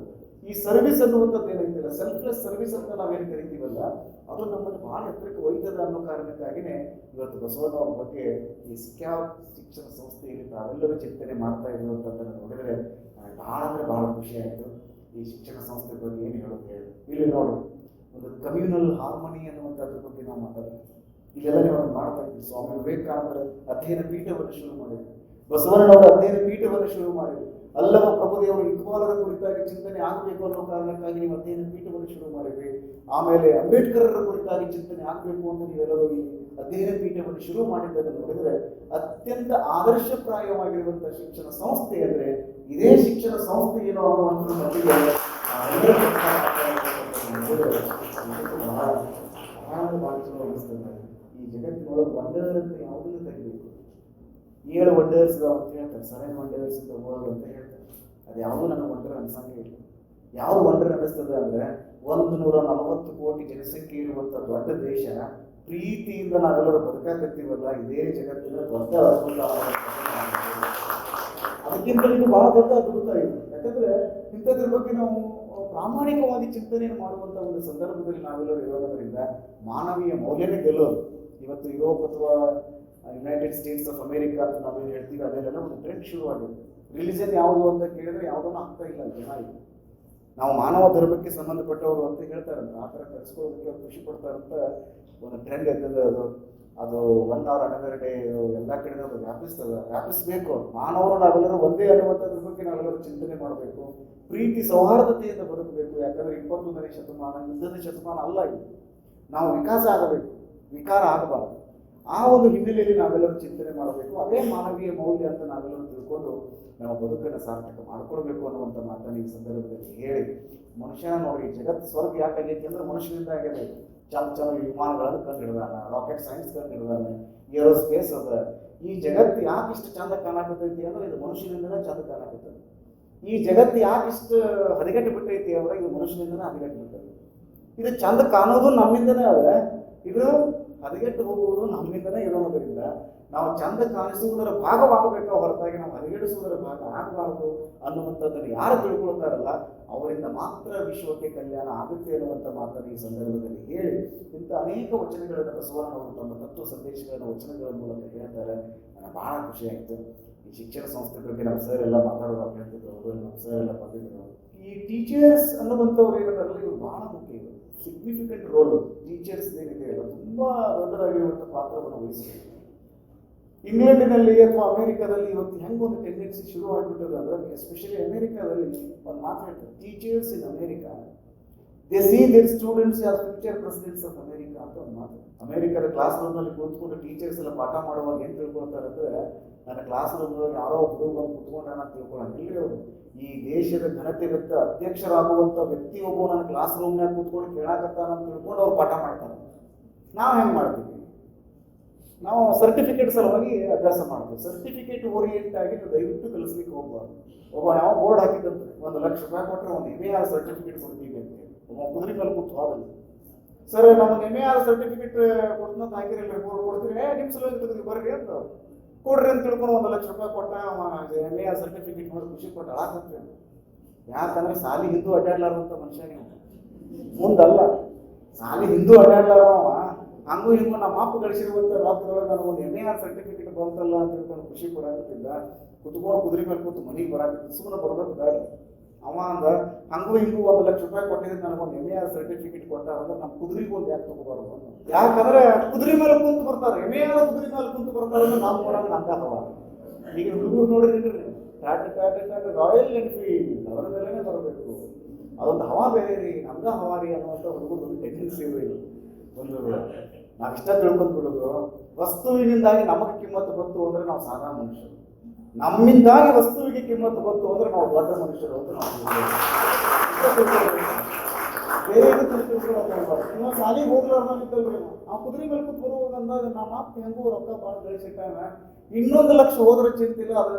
ಈ ಸರ್ವಿಸ್ ಅನ್ನುವಂಥದ್ದು ಏನೈತಿಲ್ಲ, ಸೆಲ್ಫ್ಲೆಸ್ ಸರ್ವಿಸ್ ಅಂತ ನಾವೇನು ಕರಿತೀವಲ್ಲ, ಅದು ನಮ್ಮನ್ನು ಬಹಳ ಎತ್ತರಕ್ಕೆ ಒಯ್ತದ ಅನ್ನೋ ಕಾರಣಕ್ಕಾಗಿನೇ ಇವತ್ತು ಬಸವಣ್ಣವ್ರ ಬಗ್ಗೆ ಈ ಶಿಕ್ಷಣ ಸಂಸ್ಥೆಯಲ್ಲಿ ತಾವೆಲ್ಲರೂ ಚಿಂತನೆ ಮಾಡ್ತಾ ಇರುವಂಥದ್ದನ್ನು ನೋಡಿದರೆ ನನಗೆ ಬಹಳ ಅಂದರೆ ಬಹಳ ಖುಷಿ ಆಯಿತು. ಈ ಶಿಕ್ಷಣ ಸಂಸ್ಥೆ ಬಗ್ಗೆ ಏನು ಹೇಳೋದು ಹೇಳಿ, ಇಲ್ಲಿ ನೋಡು, ಒಂದು ಕಮ್ಯುನಲ್ ಹಾರ್ಮನಿ ಅನ್ನುವಂಥದ್ರ ಬಗ್ಗೆ ನಾವು ಮಾತಾಡ್ತೀವಿ. ಇಲ್ಲೆಲ್ಲ ನೀವು ಮಾಡ್ತಾ ಇದ್ದೀವಿ. ಸ್ವಾಮಿ ವಿವೇಕಾನಂದರ ಅಧ್ಯಯನ ಪೀಠವನ್ನು ಶುರು ಮಾಡಿದ್ವಿ, ಬಸವಣ್ಣನವರ ಅಧ್ಯಯನ ಪೀಠವನ್ನು ಶುರು ಮಾಡಿದ್ವಿ, ಅಲ್ಲವ ಪ್ರಭುದೇವರು ಇಕ್ಬಾಲರ ಕುರಿತಾಗಿ ಚಿಂತನೆ ಆಗಬೇಕು ಅನ್ನೋ ಕಾರಣಕ್ಕಾಗಿ ನೀವು ಅಧ್ಯಯನ ಪೀಠವನ್ನು ಶುರು ಮಾಡಿದ್ವಿ. ಆಮೇಲೆ ಅಂಬೇಡ್ಕರರ ಕುರಿತಾಗಿ ಚಿಂತನೆ ಆಗಬೇಕು ಅಂತ ನೀವೆಲ್ಲರೂ ಈ ಅಧ್ಯಯನ ಪೀಠವನ್ನು ಶುರು ಮಾಡಿದ್ದನ್ನು ನೋಡಿದರೆ ಅತ್ಯಂತ ಆದರ್ಶಪ್ರಾಯವಾಗಿರುವಂತಹ ಶಿಕ್ಷಣ ಸಂಸ್ಥೆ ಅಂದ್ರೆ ಇದೇ ಶಿಕ್ಷಣ ಸಂಸ್ಥೆ ಏನೋ ಅನ್ನುವಂಥ ಮಟ್ಟಿಗೆ ಬಹಳ ಚಲೋ ಅನಿಸ್ತದೆ. ಈ ಜಗತ್ತಿನೊಳಗೆ ವಂಡರ್ ಅಂತ ಯಾವುದನ್ನು ತೆಗಿಬೇಕು, 7 ವಂಡರ್ಸ್ ಅಂತ ಹೇಳ್ತಾರೆ, 7 ವಂಡರ್ಸ್ ಇನ್ ದ ವರ್ಲ್ಡ್ ಅಂತ ಹೇಳ್ತಾರೆ. ಅದು ಯಾವುದೂ ನನಗೆ ವಂಡರ್ ಅನ್ಸಂಗೆ ಇಲ್ಲ. ಯಾವ ವಂಡರ್ ಅನ್ನಿಸ್ತದೆ ಅಂದ್ರೆ 140 ಕೋಟಿ ಜನಸಂಖ್ಯೆ ಇರುವಂತ ದೊಡ್ಡ ದೇಶ, ಪ್ರೀತಿಯಿಂದ ನಾವೆಲ್ಲರೂ ಬದುಕಾಕತ್ತೀವಲ್ಲ, ಇದೇ ಜಗತ್ತಿನ ದೊಡ್ಡ ಅದ್ಭುತ. ಅದಕ್ಕಿಂತ ಇದು ಬಹಳ ದೊಡ್ಡ ಅದ್ಭುತ ಇದೆ. ಯಾಕಂದ್ರೆ ಇಂಥದ್ರ ಬಗ್ಗೆ ನಾವು ಪ್ರಾಮಾಣಿಕವಾಗಿ ಚಿಂತನೆಯನ್ನು ಮಾಡುವಂತ ಒಂದು ಸಂದರ್ಭದಲ್ಲಿ ನಾವೆಲ್ಲರೂ ಇರೋದ್ರಿಂದ ಮಾನವೀಯ ಮೌಲ್ಯನೇ ಗೆಲ್ಲೋದು. ಇವತ್ತು ಯುರೋಪ್ ಅಥವಾ ಯುನೈಟೆಡ್ ಸ್ಟೇಟ್ಸ್ ಆಫ್ ಅಮೆರಿಕಾ ಅಂತ ನಾವೇನು ಹೇಳ್ತೀವಿ, ಅದೆಲ್ಲ ಒಂದು ಟ್ರೆಂಡ್ ಶುರುವಾಗಿದೆ. ರಿಲಿಜನ್ ಯಾವುದು ಅಂತ ಕೇಳಿದ್ರೆ ಯಾವುದನ್ನು ಆಗ್ತಾ ಇಲ್ಲ ಜನ. ಇದು ನಾವು ಮಾನವ ಧರ್ಮಕ್ಕೆ ಸಂಬಂಧಪಟ್ಟವರು ಅಂತ ಹೇಳ್ತಾರಂತ, ಆ ಥರ ಕಲಿಸ್ಕೊಳ್ಳೋದಕ್ಕೆ ಅವ್ರು ಖುಷಿ ಪಡ್ತಾರಂತ ಒಂದು ಟ್ರೆಂಡ್ ಎದ್ದದೆ. ಅದು 1 hour another day ಎಲ್ಲ ಕಡೆ ಅದು ವ್ಯಾಪಿಸಬೇಕು. ಮಾನವರು ನಾವೆಲ್ಲರೂ ಒಂದೇ ಅನ್ನುವಂಥದ್ರ ಬಗ್ಗೆ ನಾವೆಲ್ಲರೂ ಚಿಂತನೆ ಮಾಡಬೇಕು. ಪ್ರೀತಿ ಸೌಹಾರ್ದತೆಯಿಂದ ಬದುಕಬೇಕು. ಯಾಕಂದ್ರೆ 21ನೇ ಶತಮಾನ ಯುದ್ಧದ ಶತಮಾನ ಅಲ್ಲ ಇದು. ನಾವು ವಿಕಾಸ ಆಗಬೇಕು, ವಿಕಾರ ಆಗಬಾರ್ದು. ಆ ಒಂದು ಹಿನ್ನೆಲೆಯಲ್ಲಿ ನಾವೆಲ್ಲರೂ ಚಿಂತನೆ ಮಾಡಬೇಕು. ಅದೇ ಮಾನವೀಯ ಮೌಲ್ಯ ಅಂತ ನಾವೆಲ್ಲರೂ ತಿಳ್ಕೊಂಡು ನಮ್ಮ ಬದುಕನ್ನು ಸಾರ್ಥಕ ಮಾಡ್ಕೊಳ್ಬೇಕು ಅನ್ನುವಂಥ ಮಾತನ್ನು ಈ ಸಂದರ್ಭದಲ್ಲಿ ಹೇಳಿ, ಮನುಷ್ಯನ ನೋಡಿ ಜಗತ್ತು ಸ್ವರ್ಗ ಯಾಕಾಗೈತಿ ಅಂದ್ರೆ ಮನುಷ್ಯನಿಂದ ಆಗಿದೆ. ಚಂದ ವಿಮಾನಗಳನ್ನು ಕಂಡು ಹಿಡಿದಾನ, ರಾಕೆಟ್ ಸೈನ್ಸ್ ಕಂಡು ಹಿಡಿದಾನ, ಏರೋಸ್ಪೇಸ್ ಅದ. ಈ ಜಗತ್ತು ಯಾಕೆ ಇಷ್ಟು ಚಂದ ಕಾಣಕತ್ತೈತಿ ಅಂದ್ರೆ ಇದು ಮನುಷ್ಯನಿಂದನೇ ಚಂದ ಕಾಣಕತ್ತೈತಿ. ಈ ಜಗತ್ತು ಯಾಕೆ ಇಷ್ಟು ಹದಗೆಟ್ಟು ಬಿಟ್ಟೈತಿ ಅಂದ್ರೆ ಇದು ಮನುಷ್ಯನಿಂದನೇ ಹದಗೆಟ್ಟು ಬಿಟ್ಟೈತಿ. ಇದು ಚಂದ ಕಾಣೋದು ನಮ್ಮಿಂದನೇ ಆದ್ರೆ ಇದು ಹದಗೆಟ್ಟು ಹೋಗುವುದು ನಮ್ಮಿಂದನೇ ಇರೋದ್ರಿಂದ ನಾವು ಚಂದ ಕಾಣಿಸುವುದರ ಭಾಗವಾಗಬೇಕು, ಹೊರತಾಗಿ ನಾವು ಹದಗೆಡಿಸುವುದರ ಭಾಗ ಆಗಬಾರದು ಅನ್ನುವಂಥದ್ದನ್ನು ಯಾರು ತಿಳ್ಕೊಳ್ತಾರಲ್ಲ ಅವರಿಂದ ಮಾತ್ರ ವಿಶ್ವಕ್ಕೆ ಕಲ್ಯಾಣ ಆಗುತ್ತೆ ಅನ್ನುವಂಥ ಮಾತನ್ನು ಈ ಸಂದರ್ಭದಲ್ಲಿ ಹೇಳಿ, ಇಂಥ ಅನೇಕ ವಚನಗಳನ್ನು ಬಸವಣ್ಣನವರು ತಮ್ಮ ತತ್ವ ಸಂದೇಶಗಳನ್ನು ವಚನಗಳ ಮೂಲಕ ಹೇಳ್ತಾರೆ. ನನಗೆ ಬಹಳ ಖುಷಿ ಆಯಿತು. ಈ ಶಿಕ್ಷಣ ಸಂಸ್ಥೆ ಬಗ್ಗೆ ನಮ್ಮ ಸರ್ ಎಲ್ಲ ಮಾತಾಡೋದು ಹೇಳ್ತಿದ್ರು, ಅವರು ನಮ್ಮ ಸರ್ ಎಲ್ಲ ಬಂದಿದ್ರು. ಈ ಟೀಚರ್ಸ್ ಅನ್ನುವಂಥವ್ರು ಏನಾದ್ರಲ್ಲ ಇವರು ಬಹಳ ಮುಖ್ಯ. ಇದು ಸಿಗ್ನಿಫಿಕೆಂಟ್ ರೋಲ್ ಟೀಚರ್ಸ್ ಏನಿದೆ ಅಲ್ಲ, ತುಂಬ ದೊಡ್ಡದಾಗಿರುವಂಥ ಪಾತ್ರವನ್ನು ವಹಿಸಿದೆ. ಇಂಗ್ಲೆಂಡಿನಲ್ಲಿ ಅಥವಾ ಅಮೆರಿಕಾದಲ್ಲಿ ಇವತ್ತು ಹೆಂಗೊಂದು ಟೆಂಡೆನ್ಸಿ ಶುರು ಆಗಿಬಿಟ್ಟது ಅಂದ್ರೆ, ಎಸ್ಪೆಷಲಿ ಅಮೆರಿಕಾದಲ್ಲಿ ಒಂದು ಮಾತು ಹೇಳ್ತಾರೆ, teachers in America they see their students are future presidents of America ಅಂತ ಒಂದು ಮಾತು. ಅಮೆರಿಕದ ಕ್ಲಾಸ್ ರೂಮ್ನಲ್ಲಿ ಕೂತ್ಕೊಂಡು ಟೀಚರ್ಸ್ ಎಲ್ಲ ಪಾಠ ಮಾಡುವಾಗ ಏನು ತಿಳ್ಕೊಳ್ತಾರೆ ಅಂದ್ರೆ, ನನ್ನ ಕ್ಲಾಸ್ ರೂಮ್ನಲ್ಲಿ ಯಾರೋ ಹುಡುಗ ಬಂದು ಕುತ್ಕೊಂಡಾನ ಅಂತ ತಿಳ್ಕೊಳ್ಳೋಂಗಿಲ್ಲ ಅವರು. ಈ ದೇಶದ ಘನತೆ ವ್ಯಕ್ತ ಅಧ್ಯಕ್ಷರಾಗುವಂಥ ವ್ಯಕ್ತಿ ಒಬ್ಬ ನನ್ನ ಕ್ಲಾಸ್ ರೂಮ್ನಾಗ ಕೂತ್ಕೊಂಡು ಕೇಳಾಕತ್ತಾನ ಅಂತ ತಿಳ್ಕೊಂಡು ಅವ್ರು ಪಾಠ ಮಾಡ್ತಾರೆ. ನಾವು ಹೆಂಗೆ ಮಾಡ್ತೀವಿ? ನಾವು ಸರ್ಟಿಫಿಕೇಟ್ ಸಲುವಾಗಿ ಅಭ್ಯಾಸ ಮಾಡ್ತೀವಿ. ಸರ್ಟಿಫಿಕೇಟ್ ಓರಿಯೆಂಟ್ ಆಗಿ ದಯವಿಟ್ಟು ಕಲಿಸ್ಲಿಕ್ಕೆ ಹೋಗ್ಬಾರ್ದು. ಒಬ್ಬ ಯಾವ ಬೋರ್ಡ್ ಹಾಕಿದಂತೆ ₹1,00,000 ಕೊಟ್ಟರೆ ಒಂದು MAR ಸರ್ಟಿಫಿಕೇಟ್ ಕೊಡ್ತೀವಿ ಅಂತ ಒಬ್ಬ ಕುದುರೆ ಮೇಲೆ ಕೂತು ಹೋದಲ್ಲ, ಸರ್ ನಮಗೆ MAR ಸರ್ಟಿಫಿಕೇಟ್ ಕೊಡ್ತಂತ ಹಾಕಿರಲ್ಲ, ಬೋರ್ಡ್ ಕೊಡ್ತೀವಿ, ನಿಮ್ಮ ಸಲುವಾಗಿ ತೆಗೆದು ಬರ್ರಿ ಅಂತ ಕೊಡ್ರಿ ಅಂತ ತಿಳ್ಕೊಂಡು ₹1,00,000 ಕೊಟ್ಟ MAR ಸರ್ಟಿಫಿಕೇಟ್ ನೋಡಿ ಖುಷಿ ಕೊಟ್ಟು ಹಾಕಂತ ಯಾಕಂದ್ರೆ ಸಾಲಿ ಹಿಂದೂ ಅಡ್ಡಾಡ್ಲಾರಂತ ಮನುಷ್ಯ ನೀವು ಮುಂದಲ್ಲ, ಸಾಲಿ ಹಿಂದೂ ಅಡ್ಡಾಡ್ಲಾರವ ಹಂಗೂ ಹಿಂಗೂ ನಮ್ಮ ಅಪ್ಪ ಗಳಿಸಿರುವಂಥ ರಾಜ್ಯದೊಳಗೆ ನನಗೊಂದು MAR ಸರ್ಟಿಫಿಕೇಟ್ ಬಂತಲ್ಲ ಅಂತ ತಿಳ್ಕೊಂಡು ಖುಷಿ ಪಡಾಕತ್ತಿಲ್ಲ. ಕುತ್ಕೊಂಡು ಕುದುರೆ ಮೇಲೆ ಕೂತು ಮನೆಗೆ ಬರಾಕತ್ತಿಲ್ಲ, ಸುಮ್ಮನೆ ಬರ್ಬೇಕು ಬೇಡ. ಅವ ಅಂದ ಹಂಗೂ ಹಿಂಗೂ ₹1,00,000 ಕೊಟ್ಟಿದ್ರೆ ನನಗೊಂದು MAR ಸರ್ಟಿಫಿಕೇಟ್ ಕೊಟ್ಟಾರ ಅಂದ್ರೆ ನಮ್ಮ ಕುದುರೆಗೆ ಒಂದು ಯಾಕೆ ತಗೋಬಾರ್ದು? ಯಾಕಂದ್ರೆ ಕುದುರೆ ಮೇಲೆ ಕುಂತು ಬರ್ತಾರೆ, MAR ಕುದುರೆ ಮೇಲೆ ಕುಂತು ಬರ್ತಾರೆ ಅಂದ್ರೆ ನಮ್ಮ ಊರಾಗ ನಂಗ ಹವ. ಈಗ ಹುಡುಗರು ನೋಡಿದ್ರಿ ಟಾಟಾ ರಾಯಲ್ ಎನ್ಫೀಲ್ಡ್ ಅದರ ಮೇಲೆನೇ ಬರಬೇಕು, ಅದೊಂದು ಹವಾ ಬೇರೆ ರೀ, ನಮ್ದ ಹವಾ ರೀ ಅನ್ನುವಂಥ ಹುಡುಗರು ಒಂದು ಟೆಂಡೆನ್ಸಿ ಒಂದು ನಾವು ಇಷ್ಟ ತಿಳ್ಕೊಂಡು ಬಿಡೋದು. ವಸ್ತುವಿನಿಂದಾಗಿ ನಮಗೆ ಕಿಮ್ಮತ್ತು ಬಂತು ಅಂದ್ರೆ ನಾವು ಸಾಧಾರಣ ಮನುಷ್ಯರು, ನಮ್ಮಿಂದಾಗಿ ವಸ್ತುವಿಗೆ ಕಿಮ್ಮತ್ತು ಬಂತು ಅಂದ್ರೆ ನಾವು ದೊಡ್ಡ ಮನುಷ್ಯರು ಅಂತ ನಾವು ಬೇರೆ ಇನ್ನೊಂದು ಸಾಲಿಗೆ ಹೋಗ್ಲಾರ್ದಿದ್ದಲ್ರಿ ನಾವು ಕುದುರೆ ಮೇಲೆ ಕೂತ್ ಬರುವಾಗ ಅಂದಾಗ ನಮ್ಮ ಅಪ್ಪ ಹೆಂಗೂ ರೊಕ್ಕ ಭಾಳ ಗಳಿಸಿಟ್ಟಾಗ $1,00,000 ಹೋದ್ರೆ ಚಿಂತಿಲ್ಲ, ಅದ್ರ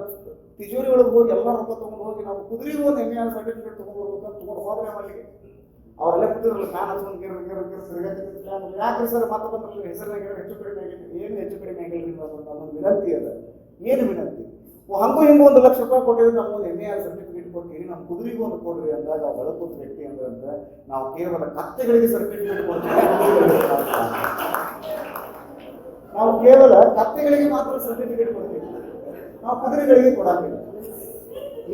ತಿಜೋರಿ ಒಳಗೆ ಹೋಗಿ ಎಲ್ಲ ರೊಕ್ಕ ತೊಗೊಂಡು ಹೋಗಿ ನಾವು ಕುದುರೆಗೂ ಒಂದು MAR ಸರ್ಟಿಫಿಕೇಟ್ ತೊಗೊಂಡ್ಬರ್ಬೇಕಂತ ತೊಗೊಂಡು ಹೋದ್ರೆ ಮಲ್ಲಿಗೆ ಅವರೆಲ್ಲ ಕೂತಿದ್ರಲ್ಲ ಫ್ಯಾನ್ ಹಚ್ಕೊಂಡು ಫ್ಯಾನ್ ಯಾಕ್ರಿ ಸರ್ ಮತ್ತೆ ಬಂದ್ರಲ್ಲ ಹೆಸರಿನಾಗ ಹೆಚ್ಚು ಕಡಿಮೆ ಆಗೈತಿ, ಏನು ಹೆಚ್ಚು ಕಡಿಮೆ ಆಗಿಲ್ರಿ ನಮ್ಮೊಂದು ವಿನಂತಿ ಅದ. ಏನು ವಿನಂತಿ? ಹಂಗೂ ಹಿಂಗೂ $1,00,000 ಕೊಟ್ಟಿದ್ರೆ ನಮ್ಮೊಂದು MAR ಸರ್ಟಿಫಿಕೇಟ್ ಕೊಟ್ಟಿರಿ, ನಮ್ಮ ಕುದುರೆಗೂ ಒಂದು ಕೊಡ್ರಿ ಅಂದಾಗ ಬೆಳಕುತ್ತ ವ್ಯಕ್ತಿ ಅಂದ್ರೆ ನಾವು ಕೇವಲ ಕತ್ತೆಗಳಿಗೆ ಸರ್ಟಿಫಿಕೇಟ್ ಕೊಡ್ತೀವಿ, ನಾವು ಕೇವಲ ಕತ್ತೆಗಳಿಗೆ ಮಾತ್ರ ಸರ್ಟಿಫಿಕೇಟ್ ಕೊಡ್ತೀವಿ, ನಾವು ಕುದುರೆಗಳಿಗೆ ಕೊಡಂಗಿಲ್ಲ.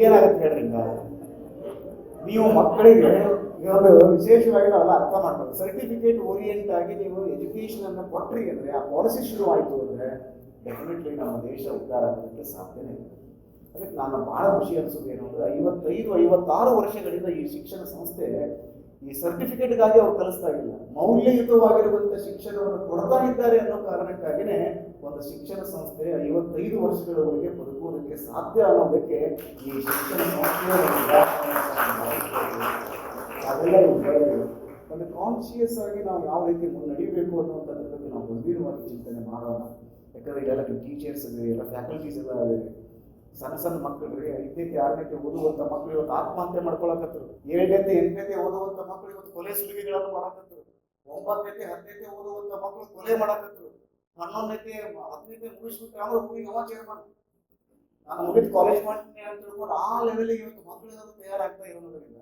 ಏನಾಗುತ್ತೆ ಹೇಳ್ರಿ? ನೀವು ಮಕ್ಕಳಿಗೆ ಒಂದು ವಿಶೇಷವಾಗಿ ನಾವೆಲ್ಲ ಅರ್ಥ ಮಾಡ್ಬೇಕು. ಸರ್ಟಿಫಿಕೇಟ್ ಓರಿಯೆಂಟ್ ಆಗಿ ನೀವು ಎಜುಕೇಶನ್ ಅನ್ನು ಕೊಟ್ರಿ ಅಂದ್ರೆ, ಆ ಪಾಲಿಸಿ ಶುರುವಾಯಿತು ಅಂದ್ರೆ ಡೆಫಿನೆಟ್ಲಿ ನಮ್ಮ ದೇಶ ಉದ್ಧಾರ ಆಗೋದಕ್ಕೆ ಸಾಧ್ಯನೇ ಇಲ್ಲ. ಅದಕ್ಕೆ ನಾನು ಬಹಳ ಖುಷಿ ಅನಿಸೋದು ಏನು ಅಂದ್ರೆ 55-56 ವರ್ಷಗಳಿಂದ ಈ ಶಿಕ್ಷಣ ಸಂಸ್ಥೆ ಈ ಸರ್ಟಿಫಿಕೇಟ್ಗಾಗಿ ಅವ್ರು ಕಲಿಸ್ತಾ ಇಲ್ಲ, ಮೌಲ್ಯಯುತವಾಗಿರುವಂಥ ಶಿಕ್ಷಣವನ್ನು ಕೊಡ್ತಾ ಇದ್ದಾರೆ ಅನ್ನೋ ಕಾರಣಕ್ಕಾಗಿನೇ ಒಂದು ಶಿಕ್ಷಣ ಸಂಸ್ಥೆ 55 ವರ್ಷಗಳವರೆಗೆ ಬದುಕುವುದಕ್ಕೆ ಸಾಧ್ಯ ಅನ್ನೋದಕ್ಕೆ ಈ ಶಿಕ್ಷಣ ಸಂಸ್ಥೆಯ ಅದೆಲ್ಲ ಒಂದು ಕಾನ್ಶಿಯಸ್ ಆಗಿ ನಾವು ಯಾವ ರೀತಿ ಮುನ್ನಡಿಬೇಕು ಅನ್ನುವಂಥದ್ರ ಬಗ್ಗೆ ನಾವು ಗಂಭೀರವಾಗಿ ಚಿಂತನೆ ಮಾಡೋಣ. ಯಾಕಂದ್ರೆ ಇಲ್ಲೆಲ್ಲ ಟೀಚರ್ಸ್ ಇದೆ, ಎಲ್ಲ ಫ್ಯಾಕಲ್ಟೀಸ್ ಎಲ್ಲ ಅದೇ ಸಣ್ಣ ಸಣ್ಣ ಮಕ್ಕಳಿಗೆ 5ನೇ 6ನೇ ಓದುವಂಥ ಮಕ್ಕಳು ಇವತ್ತು ಆತ್ಮಹತ್ಯೆ ಮಾಡ್ಕೊಳಕತ್ತರು, 7ನೇ 8ನೇ ಓದುವಂಥ ಮಕ್ಕಳು ಇವತ್ತು ಕೊಲೆ ಸುಲಿಗೆಗಳನ್ನು ಮಾಡಕತ್ತರು, 9ನೇ 10ನೇ ಓದುವಂಥ ಮಕ್ಕಳು ಕೊಲೆ ಮಾಡಕತ್ತರು, 11ನೇ 10ನೇ ಮುಗಿಸ್ಬಿಟ್ಟು ಅವ್ರ ಹುಡುಗಿ ಅವ ಚೇರ್ಮನ್ ನಾನು ಮುಗಿದು ಕಾಲೇಜ್ ಮಾಡ್ತೀನಿ ಅಂತ ತಿಳ್ಕೊಂಡು ಆ ಲೆವೆಲ್ಗೆ ಇವತ್ತು ಮಕ್ಕಳು ತಯಾರಾಗ್ತಾ ಇರೋದ್ರಿಂದ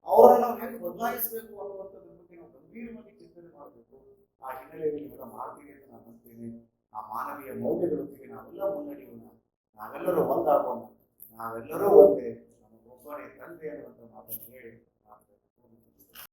ಅವರನ್ನು ನಾವು ಹೆಂಗೆ ಬದಲಾಯಿಸಬೇಕು ಅನ್ನುವಂಥದ್ರ ಬಗ್ಗೆ ನಾವು ಗಂಭೀರವಾಗಿ ಚಿಂತನೆ ಮಾಡಬೇಕು. ಆ ಹಿನ್ನೆಲೆಯಲ್ಲಿ ಇವೆಲ್ಲ ಮಾಡ್ತೀವಿ ಅಂತ ನಾನು ಅಂತೀನಿ. ಆ ಮಾನವೀಯ ಮೌಲ್ಯಗಳೊಂದಿಗೆ ನಾವೆಲ್ಲ ಮುನ್ನಡೆಯೋಣ, ನಾವೆಲ್ಲರೂ ಒಂದಾಗೋಣ, ನಾವೆಲ್ಲರೂ ಒಂದೇ, ನಮ್ಮ ಒಬ್ಬನೇ ತಂದೆ ಅನ್ನುವಂಥ ಮಾತನ್ನು ಹೇಳಿ